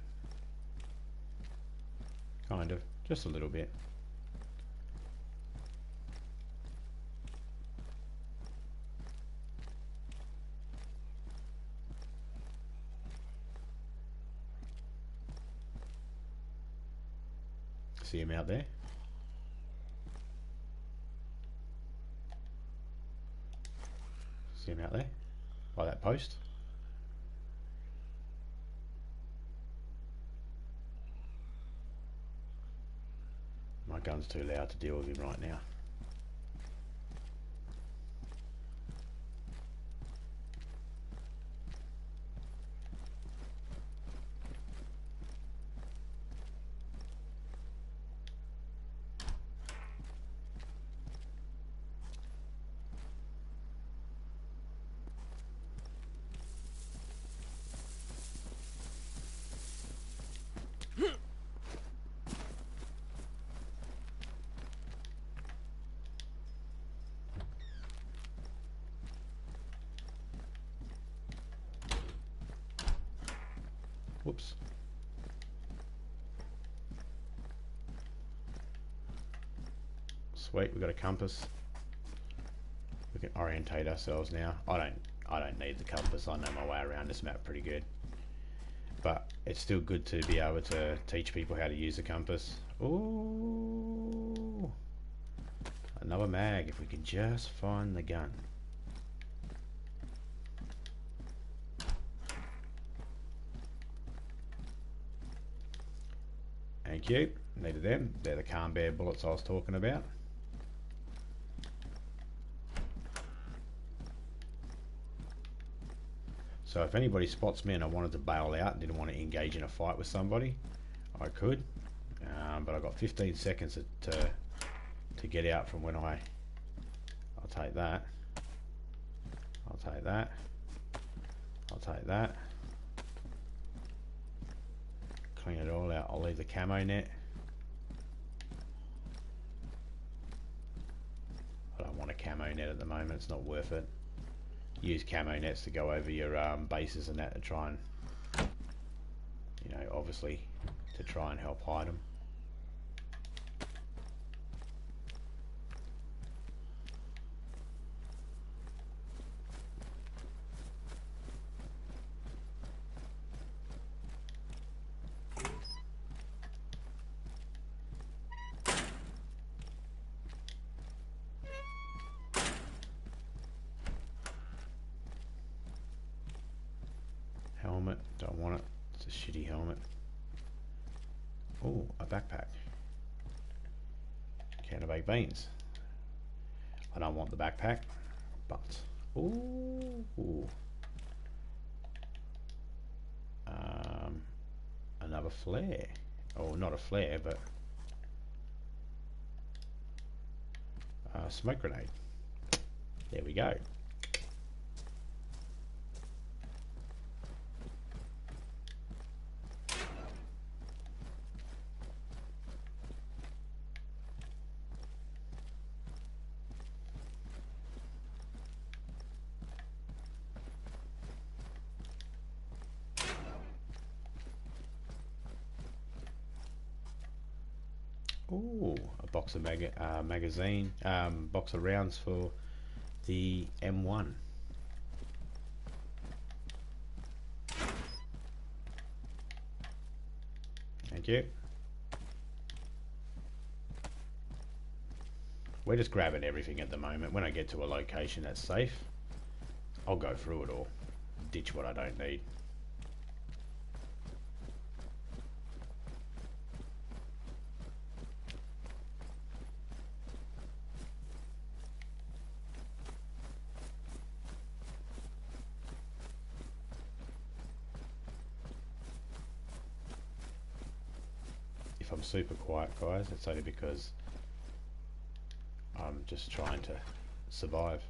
just a little bit. See him out there? See him out there? By that post? My gun's too loud to deal with him right now. Whoops. Sweet, we've got a compass. We can orientate ourselves now. I don't need the compass. I know my way around this map pretty good. But it's still good to be able to teach people how to use the compass. Ooh. Another mag if we can just find the gun. Thank you. Needed them. They're the Calm Bear bullets I was talking about. So if anybody spots me and I wanted to bail out and didn't want to engage in a fight with somebody, I could. But I've got 15 seconds to get out from when I'll take that. I'll take that. I'll take that. Clean it all out. I'll leave the camo net. I don't want a camo net at the moment. It's not worth it. Use camo nets to go over your bases and that to try and, you know, obviously to try and help hide them. Helmet, don't want it. It's a shitty helmet. Oh, a backpack. Can of baked beans. I don't want the backpack, but ooh, another flare. Oh, not a flare, but a smoke grenade. There we go. Ooh, a box of magazine, box of rounds for the M1. Thank you. We're just grabbing everything at the moment. When I get to a location that's safe, I'll go through it all, ditch what I don't need. If I'm super quiet, guys, it's only because I'm just trying to survive.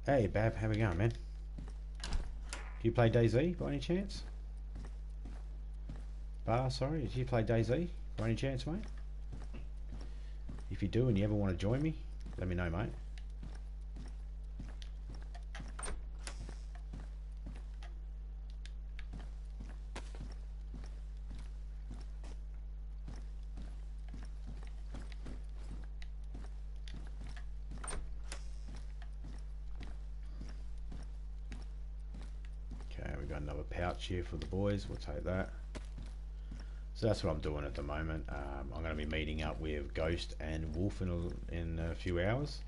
Hey Bab, how we going, man? Do you play DayZ by any chance? Sorry, did you play DayZ by any chance, mate? If you do and you ever want to join me, let me know, mate. Another pouch here for the boys, we'll take that. So that's what I'm doing at the moment. I'm going to be meeting up with Ghost and Wolf in a few hours,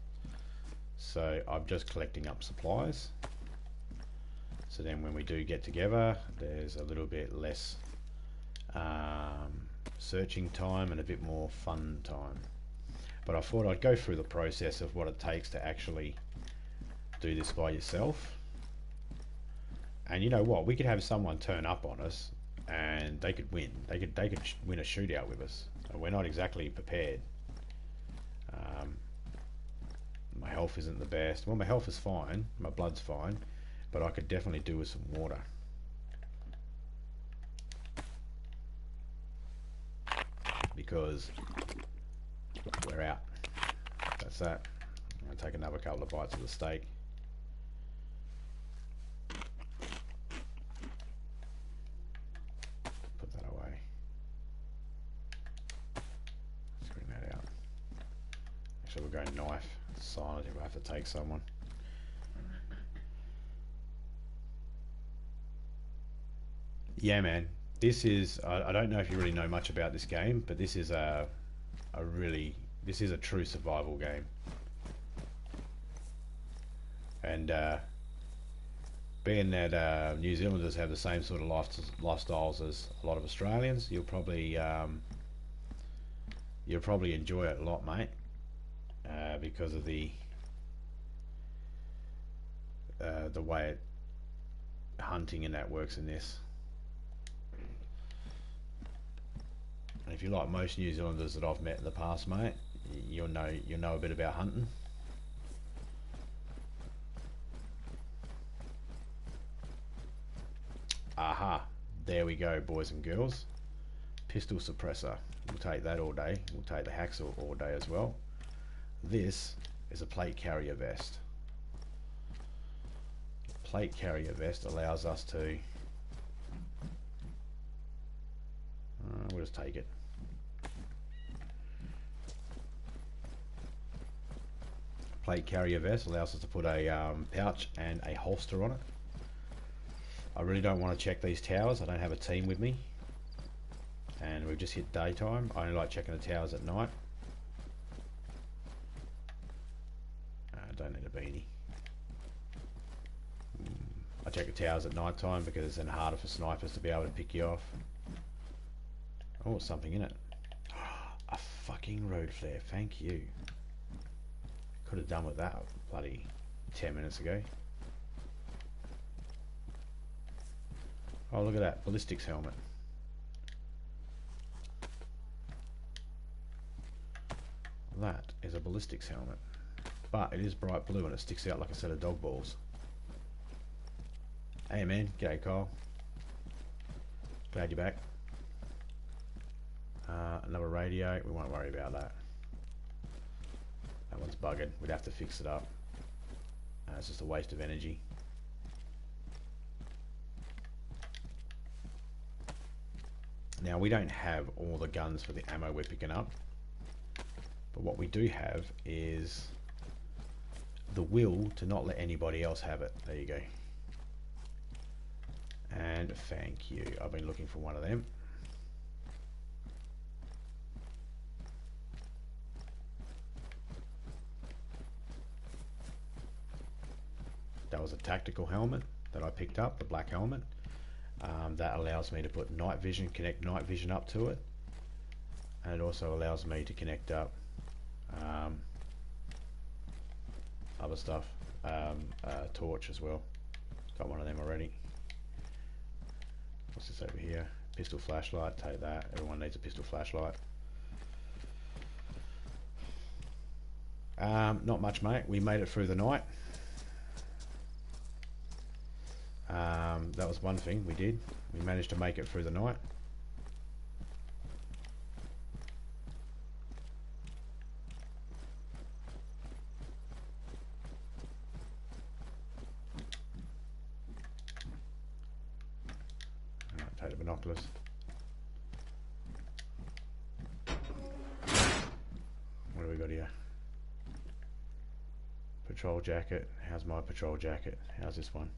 so I'm just collecting up supplies, so then when we do get together there's a little bit less searching time and a bit more fun time. But I thought I'd go through the process of what it takes to actually do this by yourself. And you know what? We could have someone turn up on us, and they could win. They could win a shootout with us. And we're not exactly prepared. My health isn't the best. Well, my health is fine. My blood's fine, but I could definitely do with some water. Because we're out. That's that. I'm gonna take another couple of bites of the steak. We'll go knife, silent if I have to take someone. Yeah, man, this is, I don't know if you really know much about this game, but this is this is a true survival game. And being that New Zealanders have the same sort of lifestyles as a lot of Australians, you'll probably enjoy it a lot, mate. Because of the way hunting and that works in this. And if you like most New Zealanders that I've met in the past, mate, you'll know a bit about hunting. Aha, there we go, boys and girls. Pistol suppressor. We'll take that all day. We'll take the hacksaw all day as well. This is a plate carrier vest. Plate carrier vest allows us to we'll just take it. Plate carrier vest allows us to put a pouch and a holster on it. I really don't want to check these towers. I don't have a team with me, and we've just hit daytime. I only like checking the towers at night. Don't need a beanie. I check the towers at night time because it's then harder for snipers to be able to pick you off. Oh, something in it. A fucking road flare, thank you. Could have done with that bloody 10 minutes ago. Oh, look at that, ballistics helmet. That is a ballistics helmet. But it is bright blue and it sticks out like a set of dog balls. Hey man, g'day Kyle. Glad you're back. Another radio, we won't worry about that. That one's buggered, we'd have to fix it up. It's just a waste of energy. Now we don't have all the guns for the ammo we're picking up, but what we do have is the will to not let anybody else have it. There you go. And thank you. I've been looking for one of them. That was a tactical helmet that I picked up, the black helmet. That allows me to put night vision, connect night vision up to it, and it also allows me to connect up other stuff, torch as well. Got one of them already. What's this over here? Pistol flashlight, take that. Everyone needs a pistol flashlight. Not much, mate. We made it through the night. That was one thing we did. We managed to make it through the night. Alright, take the binoculars. What do we got here? Patrol jacket. How's my patrol jacket? How's this one?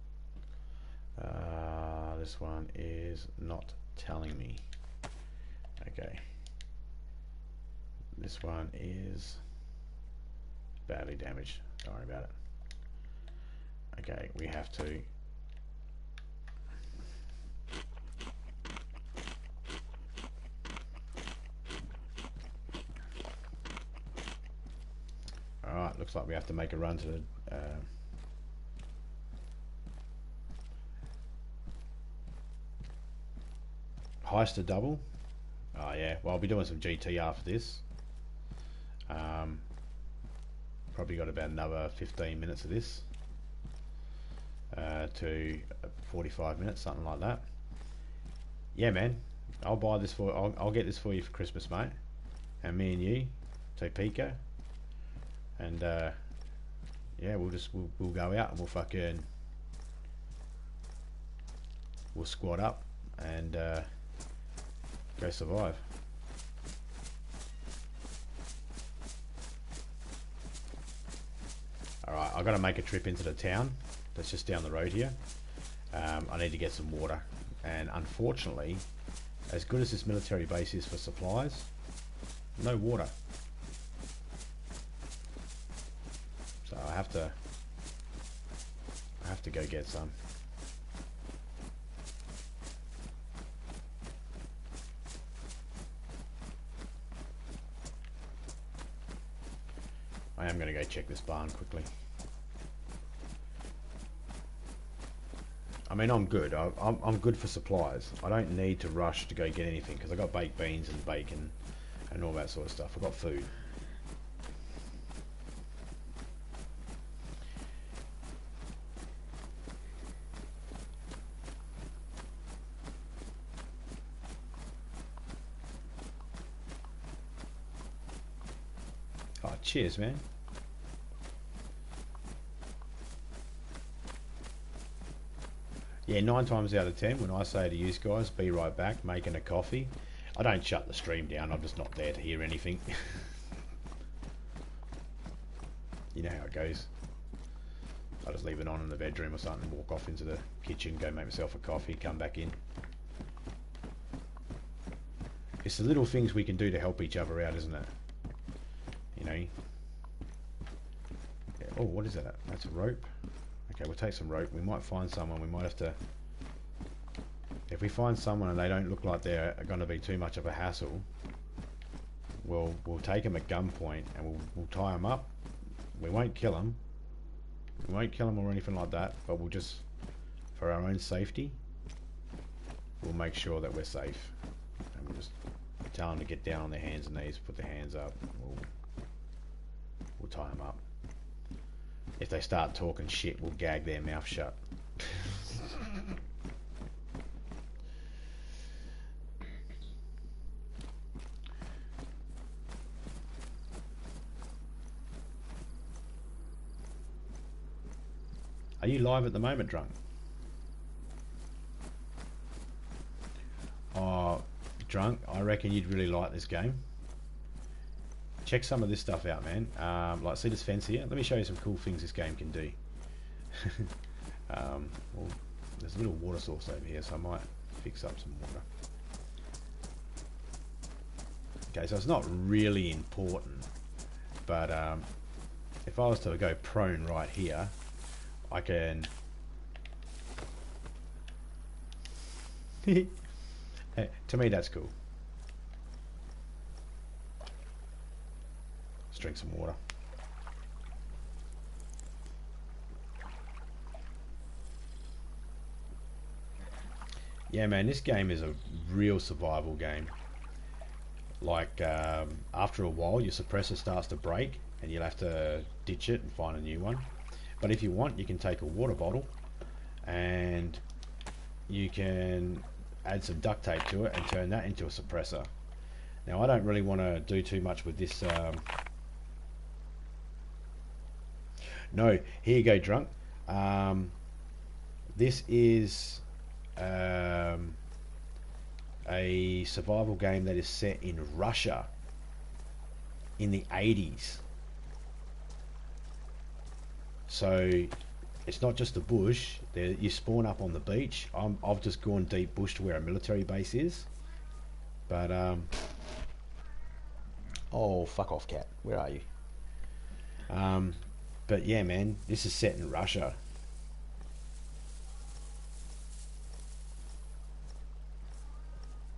This one is not telling me. Okay. This one is badly damaged. Don't worry about it. Okay, we have to. Alright, looks like we have to make a run to the heist a double. Oh yeah, well I'll be doing some GT after this. Probably got about another 15 minutes of this to 45 minutes, something like that. Yeah man, I'll buy this for, I'll get this for you for Christmas, mate. And me and you, Topeka. And yeah, we'll go out and we'll squad up and go survive. Alright, I've got to make a trip into the town that's just down the road here. I need to get some water, and unfortunately, as good as this military base is for supplies, no water. So I have to go get some. I am going to go check this barn quickly. I mean, I'm good. I'm good for supplies. I don't need to rush to go get anything because I got baked beans and bacon and all that sort of stuff. I got food. Oh, cheers, man. Yeah, 9 times out of 10, when I say to you guys, be right back, making a coffee, I don't shut the stream down. I'm just not there to hear anything. You know how it goes. I just leave it on in the bedroom or something, walk off into the kitchen, go make myself a coffee, come back in. It's the little things we can do to help each other out, isn't it? You know. Yeah. Oh, what is that? That's a rope. Okay, we'll take some rope. We might find someone. We might have to. If we find someone and they don't look like they're going to be too much of a hassle, we'll take them at gunpoint and we'll tie them up. We won't kill them. We won't kill them or anything like that. But we'll just, for our own safety, we'll make sure that we're safe. And we'll just tell them to get down on their hands and knees, put their hands up. We'll tie them up. If they start talking shit, we'll gag their mouth shut. Are you live at the moment, Drunk? drunk, I reckon you'd really like this game. Check some of this stuff out, man. Like, see this fence here? Let me show you some cool things this game can do. Well, there's a little water source over here, so I might fix up some water. Okay, so it's not really important, but if I was to go prone right here, I can... To me, that's cool. Let's drink some water. Yeah, man, this game is a real survival game. Like, after a while, your suppressor starts to break, and you'll have to ditch it and find a new one. But if you want, you can take a water bottle, and you can add some duct tape to it and turn that into a suppressor. Now, I don't really want to do too much with this. No, here you go, drunk. This is a survival game that is set in Russia in the 80s. So it's not just the bush. You spawn up on the beach. I've just gone deep bush to where a military base is. But oh, fuck off, cat. Where are you? But yeah, man, this is set in Russia.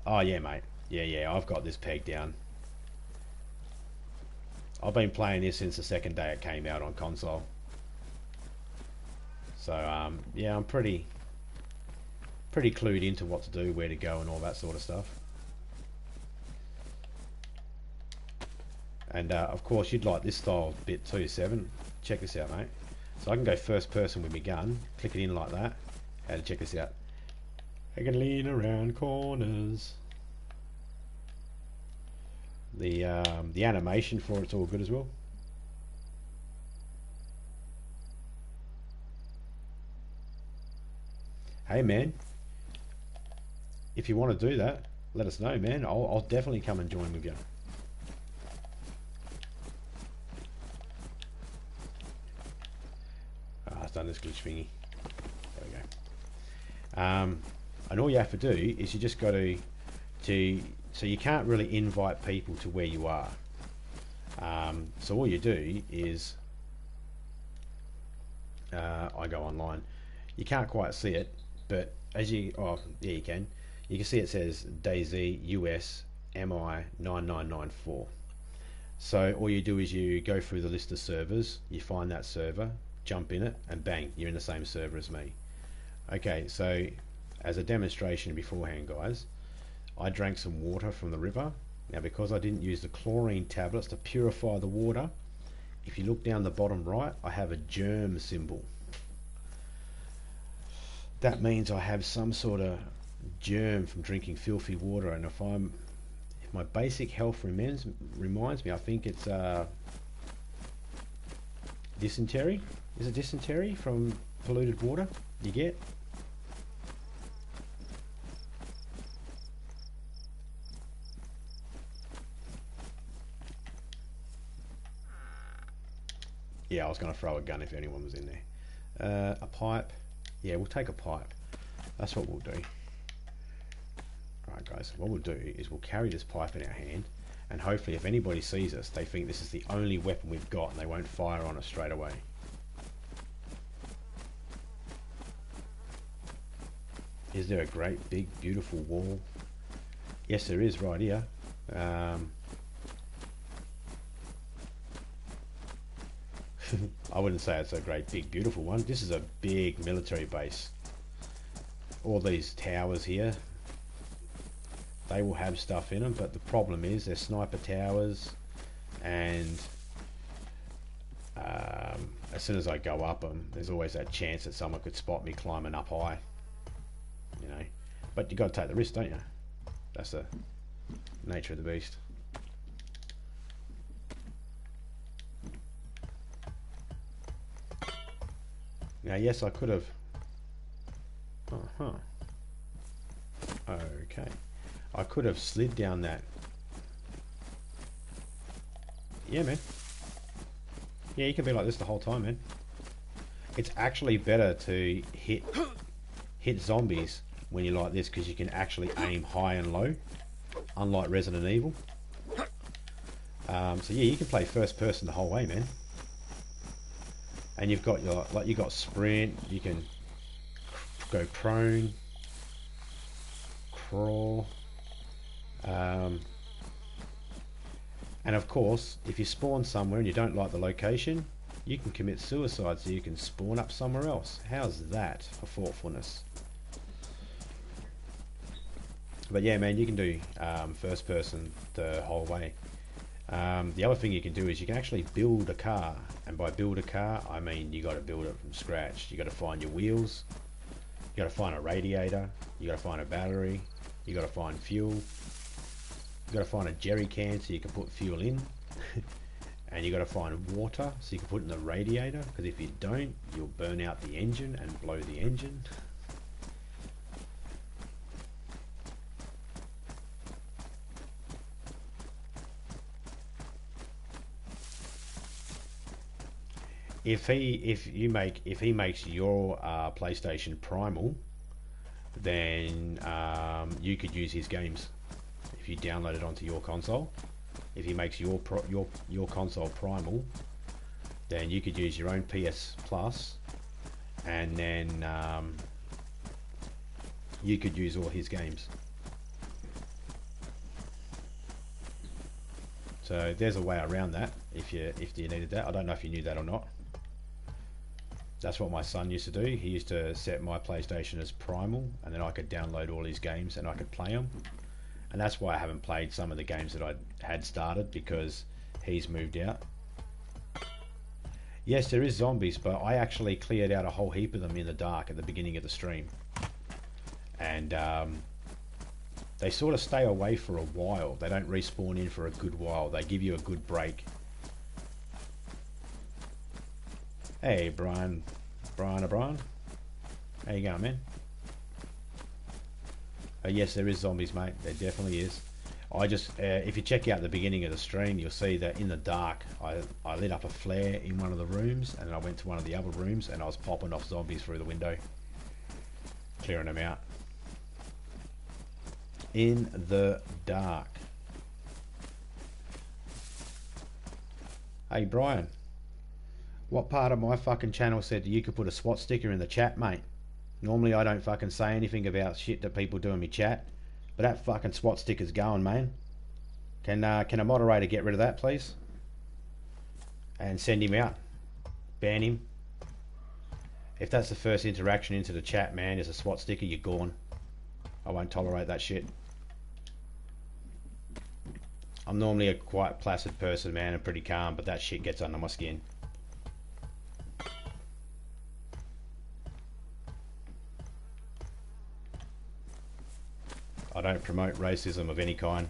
Oh yeah, mate. Yeah, I've got this pegged down. I've been playing this since the second day it came out on console. So yeah, I'm pretty clued into what to do, where to go, and all that sort of stuff. And of course, you'd like this style bit too, 7. Check this out, mate. So I can go first person with my gun, click it in like that. How to check this out? I can lean around corners. The animation for it's all good as well. Hey man, if you want to do that, let us know, man. I'll definitely come and join with you. I've done this glitch thingy. There we go. And all you have to do is you just got to so you can't really invite people to where you are. So all you do is I go online. You can't quite see it, but as you yeah, you can see it says DayZ US MI 9994. So all you do is you go through the list of servers, you find that server, jump in it, and bang, you're in the same server as me. Okay, so as a demonstration beforehand, guys, I drank some water from the river. Now, because I didn't use the chlorine tablets to purify the water, if you look down the bottom right, I have a germ symbol. That means I have some sort of germ from drinking filthy water, and if my basic health reminds me, I think it's dysentery. Is it dysentery from polluted water you get? Yeah, I was going to throw a gun if anyone was in there. A pipe. Yeah, we'll take a pipe. That's what we'll do. Alright guys, what we'll do is we'll carry this pipe in our hand, and hopefully if anybody sees us, they think this is the only weapon we've got and they won't fire on us straight away. Is there a great big beautiful wall? Yes, there is, right here. I wouldn't say it's a great big beautiful one. This is a big military base. All these towers here, they will have stuff in them, but the problem is they're sniper towers, and as soon as I go up them, there's always that chance that someone could spot me climbing up high, you know. But you got to take the risk, don't you? That's the nature of the beast. Now, yes, I could have... Okay. I could have slid down that. Yeah, man. Yeah, you can be like this the whole time, man. It's actually better to hit zombies when you're like this, because you can actually aim high and low, unlike Resident Evil. So yeah, you can play first person the whole way, man. And you've got your, like, you got sprint, you can go prone, crawl, and of course, if you spawn somewhere and you don't like the location, you can commit suicide, so you can spawn up somewhere else. How's that for thoughtfulness? But yeah, man, you can do first person the whole way. The other thing you can do is you can actually build a car, and by build a car, I mean you got to build it from scratch. You got to find your wheels, you got to find a radiator, you got to find a battery, you got to find fuel, you got to find a jerry can so you can put fuel in, and you got to find water so you can put it in the radiator, because if you don't, you'll burn out the engine and blow the engine. If he makes your PlayStation Primal, then you could use his games if you download it onto your console. If he makes your console Primal, then you could use your own PS Plus, and then you could use all his games. So there's a way around that if you needed that. I don't know if you knew that or not. That's what my son used to do. He used to set my PlayStation as Primal, and then I could download all his games and I could play them. And that's why I haven't played some of the games that I had started, because he's moved out. Yes, there is zombies, but I actually cleared out a whole heap of them in the dark at the beginning of the stream. And they sort of stay away for a while. They don't respawn in for a good while. They give you a good break. Hey, Brian O'Brien. How you going, man? Yes, there is zombies, mate. There definitely is. I just, if you check out the beginning of the stream, you'll see that in the dark, I lit up a flare in one of the rooms, and then I went to one of the other rooms, and I was popping off zombies through the window, clearing them out. In the dark. Hey, Brian. What part of my fucking channel said you could put a SWAT sticker in the chat, mate? Normally I don't fucking say anything about shit that people do in my chat, but that fucking SWAT sticker's going, man. Can a moderator get rid of that, please? And send him out. Ban him. If that's the first interaction into the chat, man, is a SWAT sticker, you're gone. I won't tolerate that shit. I'm normally a quite placid person, man, and pretty calm, but that shit gets under my skin. I don't promote racism of any kind.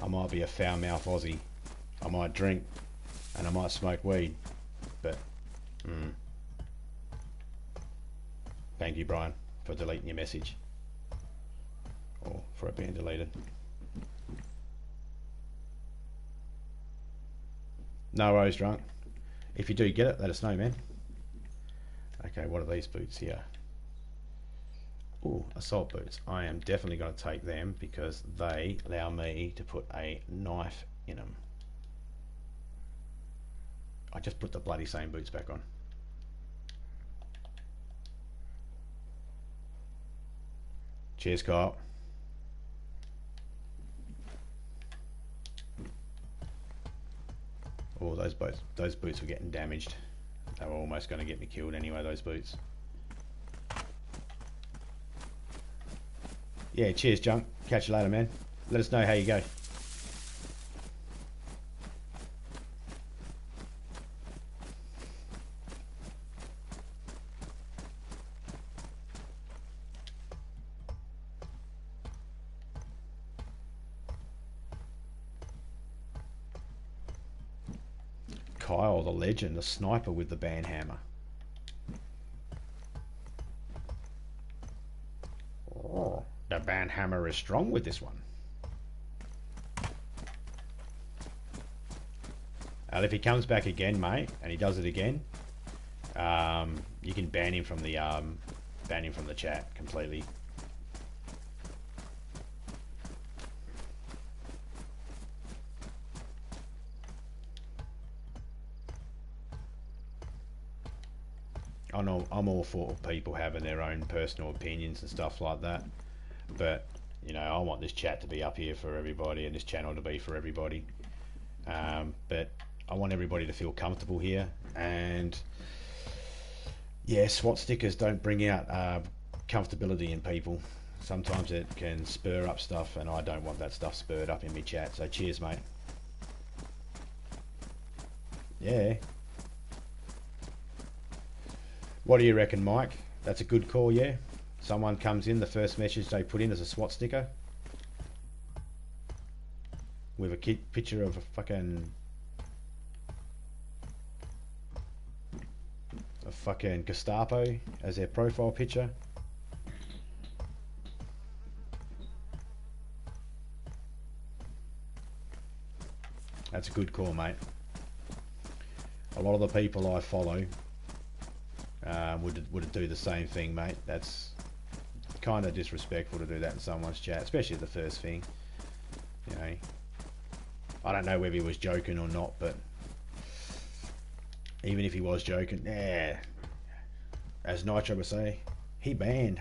I might be a foul-mouthed Aussie. I might drink, and I might smoke weed, but thank you, Brian, for deleting your message, or for it being deleted. No worries, drunk. If you do get it, let us know, man. Okay, what are these boots here? Ooh, assault boots. I am definitely going to take them because they allow me to put a knife in them. I just put the bloody same boots back on. Cheers, Kyle. Oh, those boots were getting damaged. They were almost going to get me killed anyway, those boots. Yeah, cheers, Junk. Catch you later, man. Let us know how you go. or the legend, the sniper with the band hammer. Oh, the band hammer is strong with this one. And if he comes back again, mate, and he does it again, you can ban him from the chat completely. I know I'm all for people having their own personal opinions and stuff like that, but you know, I want this chat to be up here for everybody and this channel to be for everybody. But I want everybody to feel comfortable here, and yeah, SWAT stickers don't bring out comfortability in people. Sometimes it can spur up stuff, and I don't want that stuff spurred up in me chat. So cheers, mate. Yeah. What do you reckon, Mike? That's a good call, yeah? Someone comes in, the first message they put in is a SWAT sticker with a picture of a fucking Gestapo as their profile picture. That's a good call, mate. A lot of the people I follow would do the same thing, mate. That's kind of disrespectful to do that in someone's chat, especially the first thing. You know, I don't know whether he was joking or not, but even if he was joking, yeah, as Nitro would say, he banned.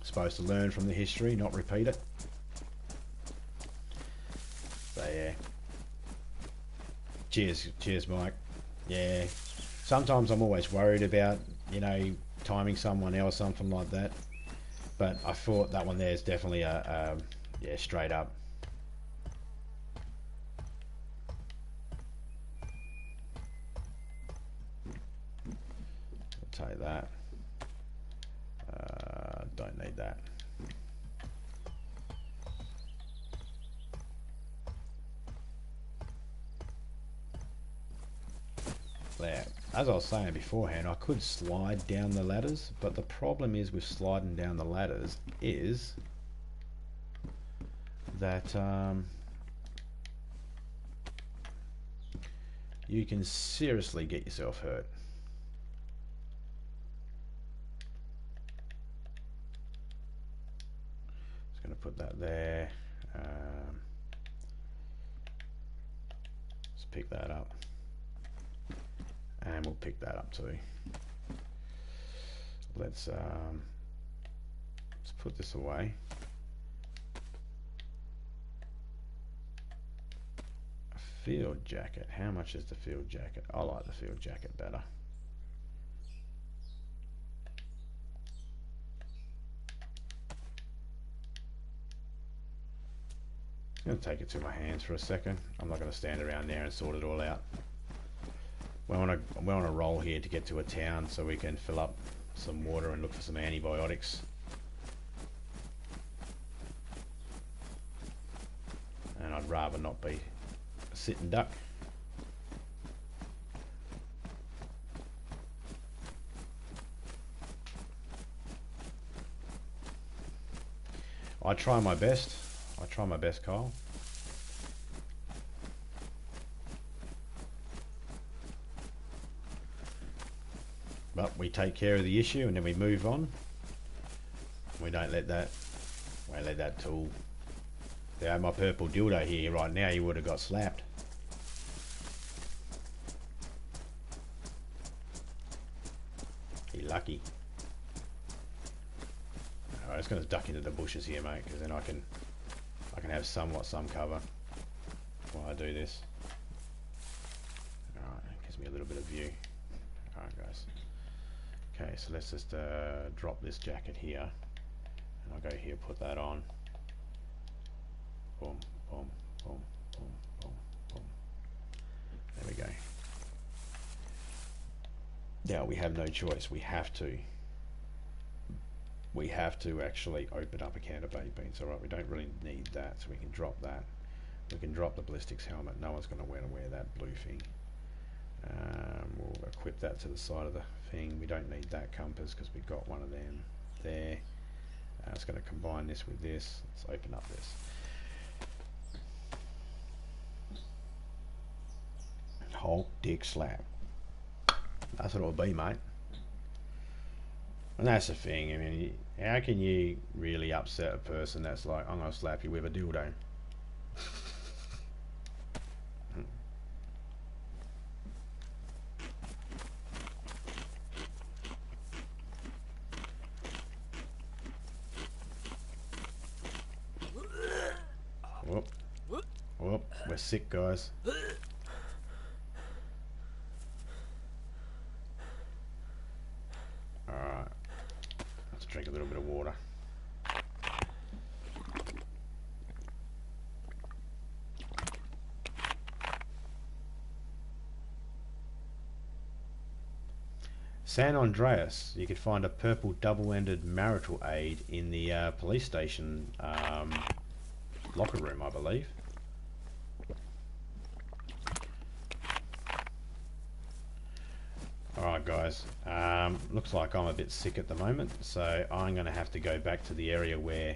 Supposed to learn from the history, not repeat it. So yeah. Cheers, Mike. Yeah. Sometimes I'm always worried about, you know, timing someone else, something like that. But I thought that one there is definitely yeah, straight up. I'll take that. Don't need that. There. As I was saying beforehand, I could slide down the ladders, but the problem is with sliding down the ladders is that you can seriously get yourself hurt. Just going to put that there. Let's pick that up. And we'll pick that up too. Let's put this away. A field jacket. How much is the field jacket? I like the field jacket better. It's going to take it to my hands for a second. I'm not going to stand around there and sort it all out. We're on a roll here to get to a town so we can fill up some water and look for some antibiotics. And I'd rather not be a sitting duck. I try my best. I try my best, Kyle. But we take care of the issue and then we move on. We don't let that tool. If I had my purple dildo here right now, you would have got slapped. You're lucky. Alright, I'm just going to duck into the bushes here, mate, because then I can have some cover while I do this. Alright, it gives me a little bit of view. Alright, guys. Okay, so let's just drop this jacket here, and I'll go here, put that on. Boom, boom, boom, boom, boom. we go. Now we have no choice. We have to actually open up a can of baked beans. Alright, we don't really need that, so we can drop that. We can drop the ballistics helmet. No one's going to want to wear that blue thing. We'll equip that to the side of the thing. We don't need that compass because we've got one of them there. It's going to combine this with this. Let's open up this. Hulk dick slap. That's what it'll be, mate. And that's the thing. I mean, how can you really upset a person that's like, I'm going to slap you with a dildo? Whoop. Whoop. We're sick, guys. Alright. Let's drink a little bit of water. San Andreas, you could find a purple double-ended marital aid in the police station locker room, I believe. Alright guys, looks like I'm a bit sick at the moment, so I'm going to have to go back to the area where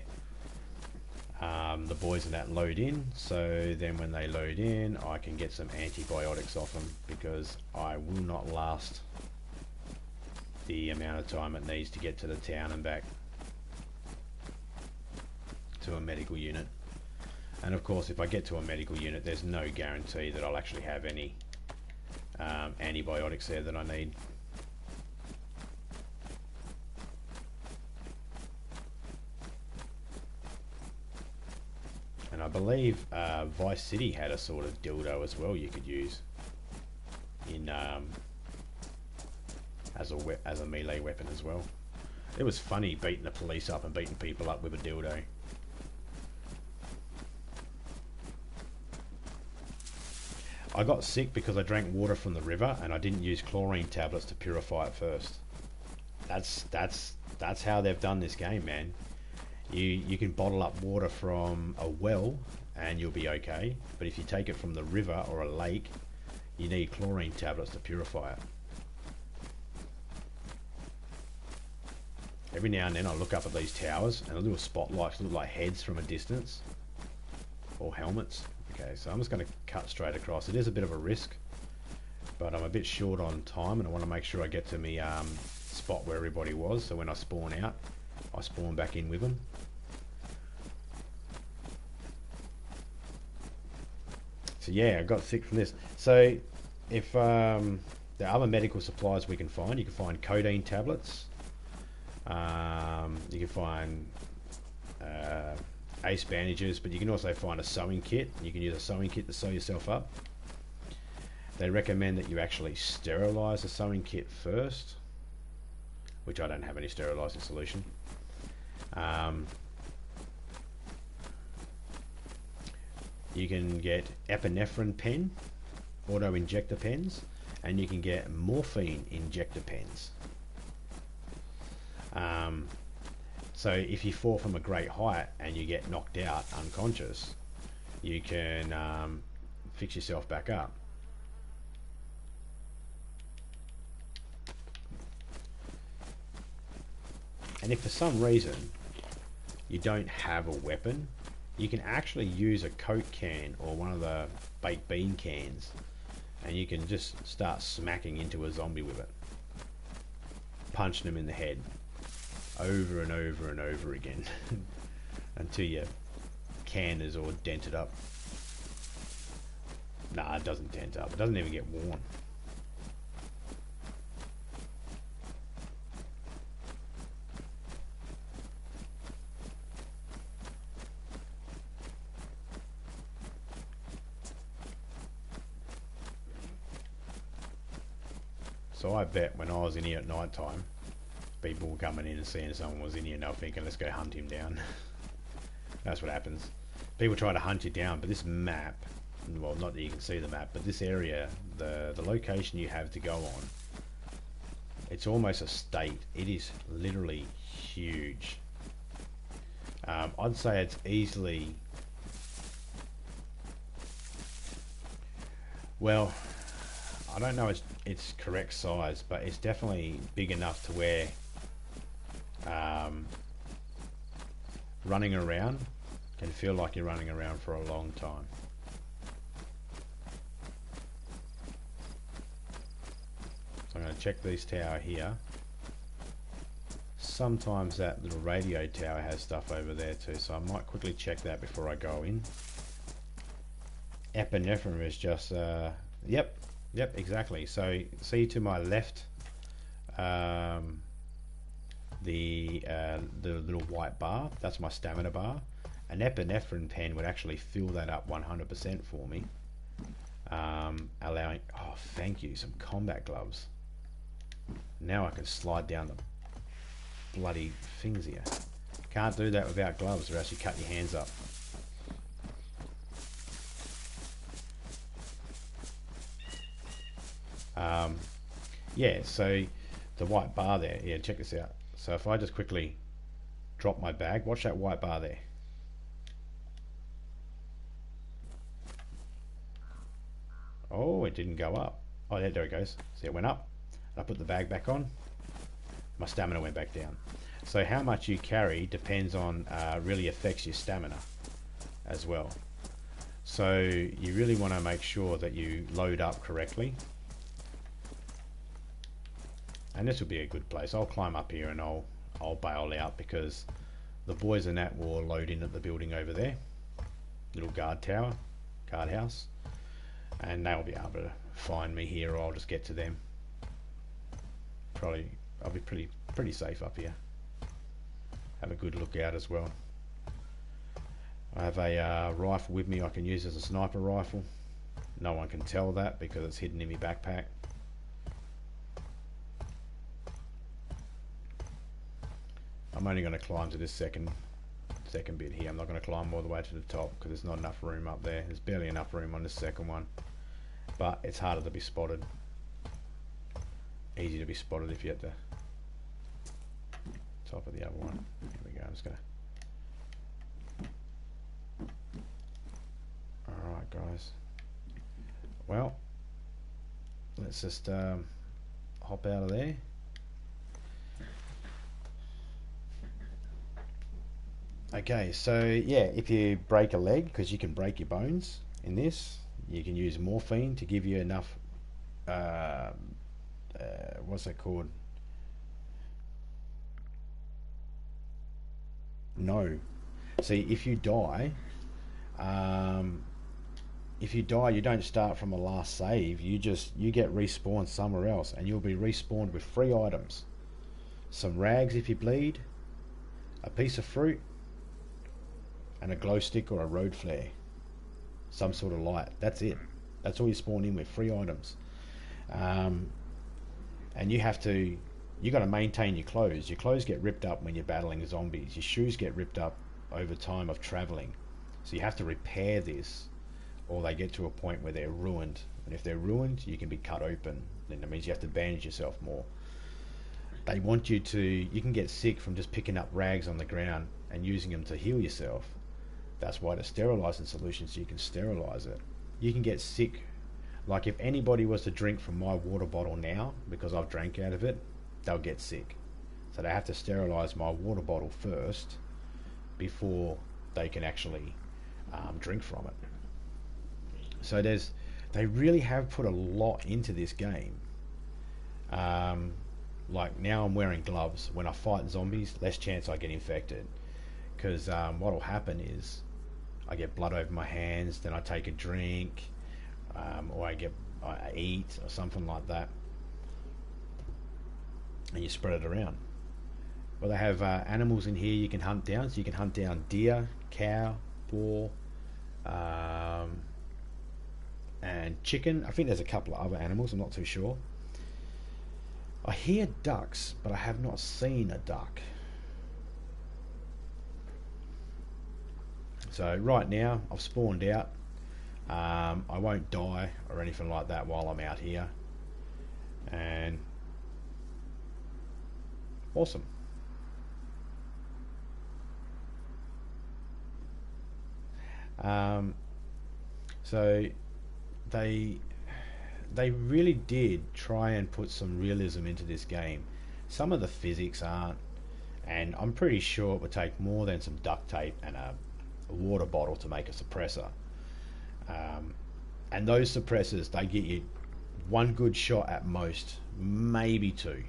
the boys and that load in, so then when they load in I can get some antibiotics off them, because I will not last the amount of time it needs to get to the town and back to a medical unit. And of course if I get to a medical unit there's no guarantee that I'll actually have any antibiotics there that I need. And I believe Vice City had a sort of dildo as well you could use in as a melee weapon as well. It was funny beating the police up and beating people up with a dildo. I got sick because I drank water from the river and I didn't use chlorine tablets to purify it first. That's how they've done this game, man. You can bottle up water from a well and you'll be okay, but if you take it from the river or a lake, you need chlorine tablets to purify it. Every now and then I look up at these towers and the little spotlights look like heads from a distance, or helmets. Okay, so I'm just going to cut straight across. It is a bit of a risk, but I'm a bit short on time and I want to make sure I get to me spot where everybody was, so when I spawn out I spawn back in with them. So yeah, I got sick from this. So if there are other medical supplies we can find, you can find codeine tablets, you can find ace bandages, but you can also find a sewing kit. You can use a sewing kit to sew yourself up. They recommend that you actually sterilize the sewing kit first, which I don't have any sterilizing solution. You can get epinephrine pen, auto injector pens, and you can get morphine injector pens. So if you fall from a great height and you get knocked out unconscious, you can fix yourself back up. And if for some reason you don't have a weapon, you can actually use a Coke can or one of the baked bean cans, and you can just start smacking into a zombie with it, punching them in the head over and over and over again until your can is all dented up. Nah, it doesn't dent up. It doesn't even get worn. So I bet when I was in here at night time, people were coming in and seeing someone was in here and they were thinking, let's go hunt him down. That's what happens. People try to hunt you down, but this map well, not that you can see the map, but this area, the location you have to go on, it's almost a state. It is literally huge. I'd say it's easily, well, I don't know its correct size, but it's definitely big enough to where running around can feel like you're running around for a long time. So I'm going to check this tower here. Sometimes that little radio tower has stuff over there too, so I might quickly check that before I go in. Epinephrine is just yep, exactly. So see to my left, the little white bar, that's my stamina bar. An epinephrine pen would actually fill that up 100% for me, allowing, oh thank you, some combat gloves. Now I can slide down the bloody things here. Can't do that without gloves or else you cut your hands up. Yeah, so the white bar there, yeah, check this out. So if I just quickly drop my bag, watch that white bar there. Oh, it didn't go up. Oh, there it goes. See, it went up. I put the bag back on. My stamina went back down. So how much you carry depends on, really affects your stamina as well. So you really want to make sure that you load up correctly. And this will be a good place. I'll climb up here and I'll bail out because the boys in that will load in at the building over there. Little guard house. And they'll be able to find me here, or I'll just get to them. Probably I'll be pretty safe up here. Have a good look out as well. I have a rifle with me I can use as a sniper rifle. No one can tell that because it's hidden in my backpack. I'm only going to climb to this second bit here. I'm not going to climb all the way to the top because there's not enough room up there. There's barely enough room on this second one, but it's harder to be spotted. Easy to be spotted if you're at the top of the other one. Here we go. I'm just going to. Alright guys, well, let's just hop out of there. Okay, so yeah, if you break a leg, because you can break your bones in this, you can use morphine to give you enough, what's that called? No. See, if you die, you don't start from a last save. You get respawned somewhere else, and you'll be respawned with 3 items: some rags if you bleed, a piece of fruit, and a glow stick or a road flare, some sort of light. That's it. That's all you spawn in with, 3 items. And you got to maintain your clothes. Your clothes get ripped up when you're battling zombies. Your shoes get ripped up over time of traveling. So you have to repair this, or they get to a point where they're ruined. And if they're ruined, you can be cut open. Then that means you have to bandage yourself more. They want you can get sick from just picking up rags on the ground and using them to heal yourself. That's why the sterilizing solution, so you can sterilize it. You can get sick. Like if anybody was to drink from my water bottle now, because I've drank out of it, they'll get sick. So they have to sterilize my water bottle first before they can actually drink from it. So they really have put a lot into this game. Like now I'm wearing gloves. When I fight zombies, less chance I get infected. Because what will happen is I get blood over my hands, then I take a drink, or I eat or something like that, and you spread it around. Well, they have animals in here you can hunt down. So you can hunt down deer, cow, boar, and chicken. I think there's a couple of other animals, I'm not too sure. I hear ducks, but I have not seen a duck. So right now I've spawned out. I won't die or anything like that while I'm out here. And awesome. So they really did try and put some realism into this game. Some of the physics aren't, and I'm pretty sure it would take more than some duct tape and a water bottle to make a suppressor. And those suppressors, they get you one good shot at most, maybe two.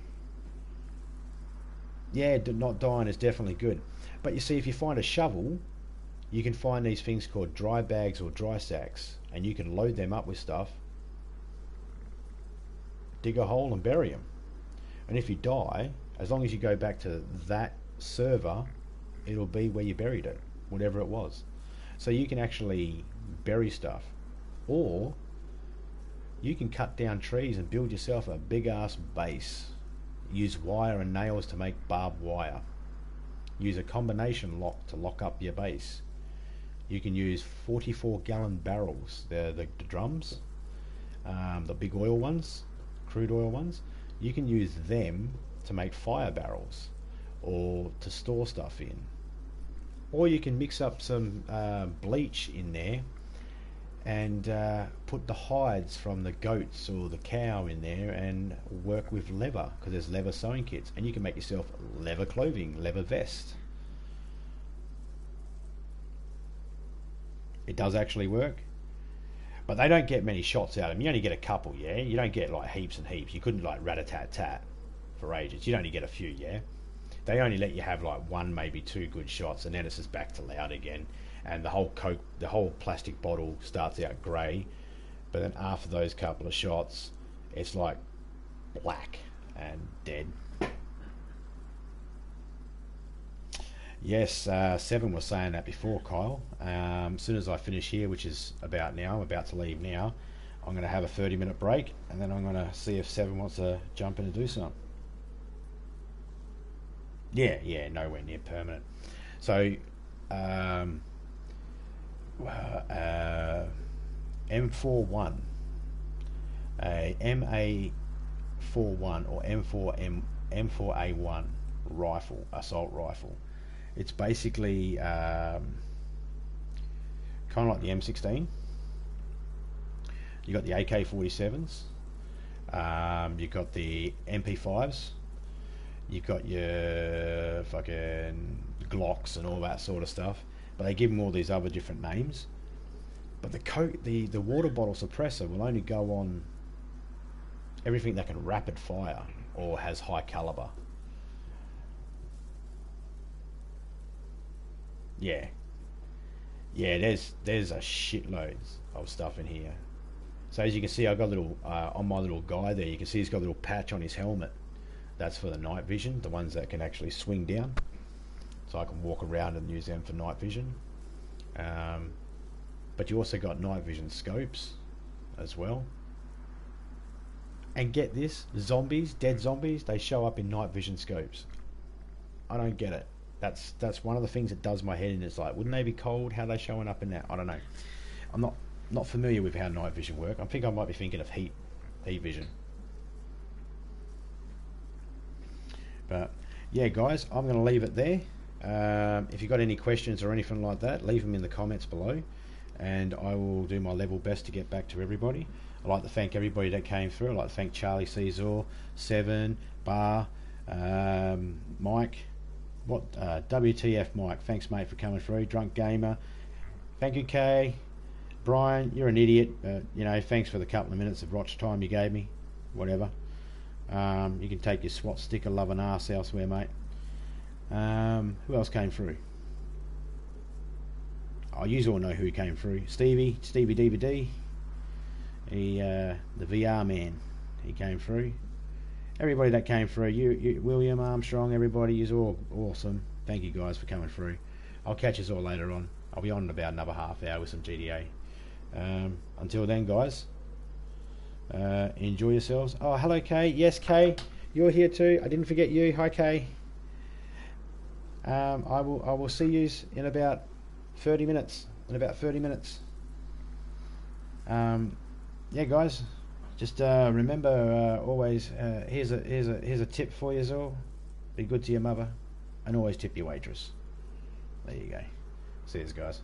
Yeah, not dying is definitely good. But you see, if you find a shovel, you can find these things called dry bags or dry sacks, and you can load them up with stuff, dig a hole and bury them. And if you die, as long as you go back to that server, it'll be where you buried it, whatever it was. So you can actually bury stuff, or you can cut down trees and build yourself a big ass base. Use wire and nails to make barbed wire. Use a combination lock to lock up your base. You can use 44-gallon barrels, the drums, the big oil ones, crude oil ones. You can use them to make fire barrels or to store stuff in. Or you can mix up some bleach in there and put the hides from the goats or the cow in there and work with leather, because there's leather sewing kits, and you can make yourself leather clothing, leather vest. It does actually work, but they don't get many shots out of them. You only get a couple, yeah? You don't get like heaps and heaps. You couldn't like rat-a-tat-tat for ages. You'd only get a few, yeah? They only let you have like one, maybe two good shots, and then it's just back to loud again. And the whole plastic bottle starts out grey, but then after those couple of shots, it's like black and dead. Yes, Seven was saying that before, Kyle. As soon as I finish here, which is about now, I'm about to leave now, I'm going to have a 30-minute break, and then I'm going to see if Seven wants to jump in and do something. Yeah, nowhere near permanent. So, M41, a MA41 or M4A1 rifle, assault rifle. It's basically kind of like the M16. You got the AK-47s. You got the MP5s. You've got your fucking Glocks and all that sort of stuff. But they give them all these other different names. But the water bottle suppressor will only go on everything that can rapid fire or has high caliber. Yeah, there's a shitload of stuff in here. So as you can see, I've got a little on my little guy there. You can see he's got a little patch on his helmet. That's for the night vision, the ones that can actually swing down. So I can walk around and use them for night vision. But you also got night vision scopes as well. And get this, zombies, dead zombies, they show up in night vision scopes. I don't get it. That's one of the things that does my head in. It's like, wouldn't they be cold? How are they showing up in that? I don't know. I'm not familiar with how night vision work. I think I might be thinking of heat vision. But yeah, guys, I'm going to leave it there. If you've got any questions or anything like that, leave them in the comments below, and I will do my level best to get back to everybody. I'd like to thank everybody that came through. I'd like to thank Charlie Caesar, Seven, Bar, Mike. WTF Mike, thanks mate for coming through. Drunk Gamer, thank you Kay. Brian, you're an idiot, you know, thanks for the couple of minutes of watch time you gave me. Whatever. You can take your SWAT sticker loving ass elsewhere, mate. Who else came through? Oh, you all know who came through. Stevie DVD. He the VR man, he came through. Everybody that came through, you William Armstrong, everybody is all awesome. Thank you guys for coming through. I'll catch us all later on. I'll be on in about another half hour with some GTA. Until then, guys, enjoy yourselves. Oh, hello Kay. Yes, Kay, you're here too. I didn't forget you. Hi Kay. I will see you in about 30 minutes. Yeah, guys, just remember always. Here's a tip for you all. Be good to your mother, and always tip your waitress. There you go. See you guys.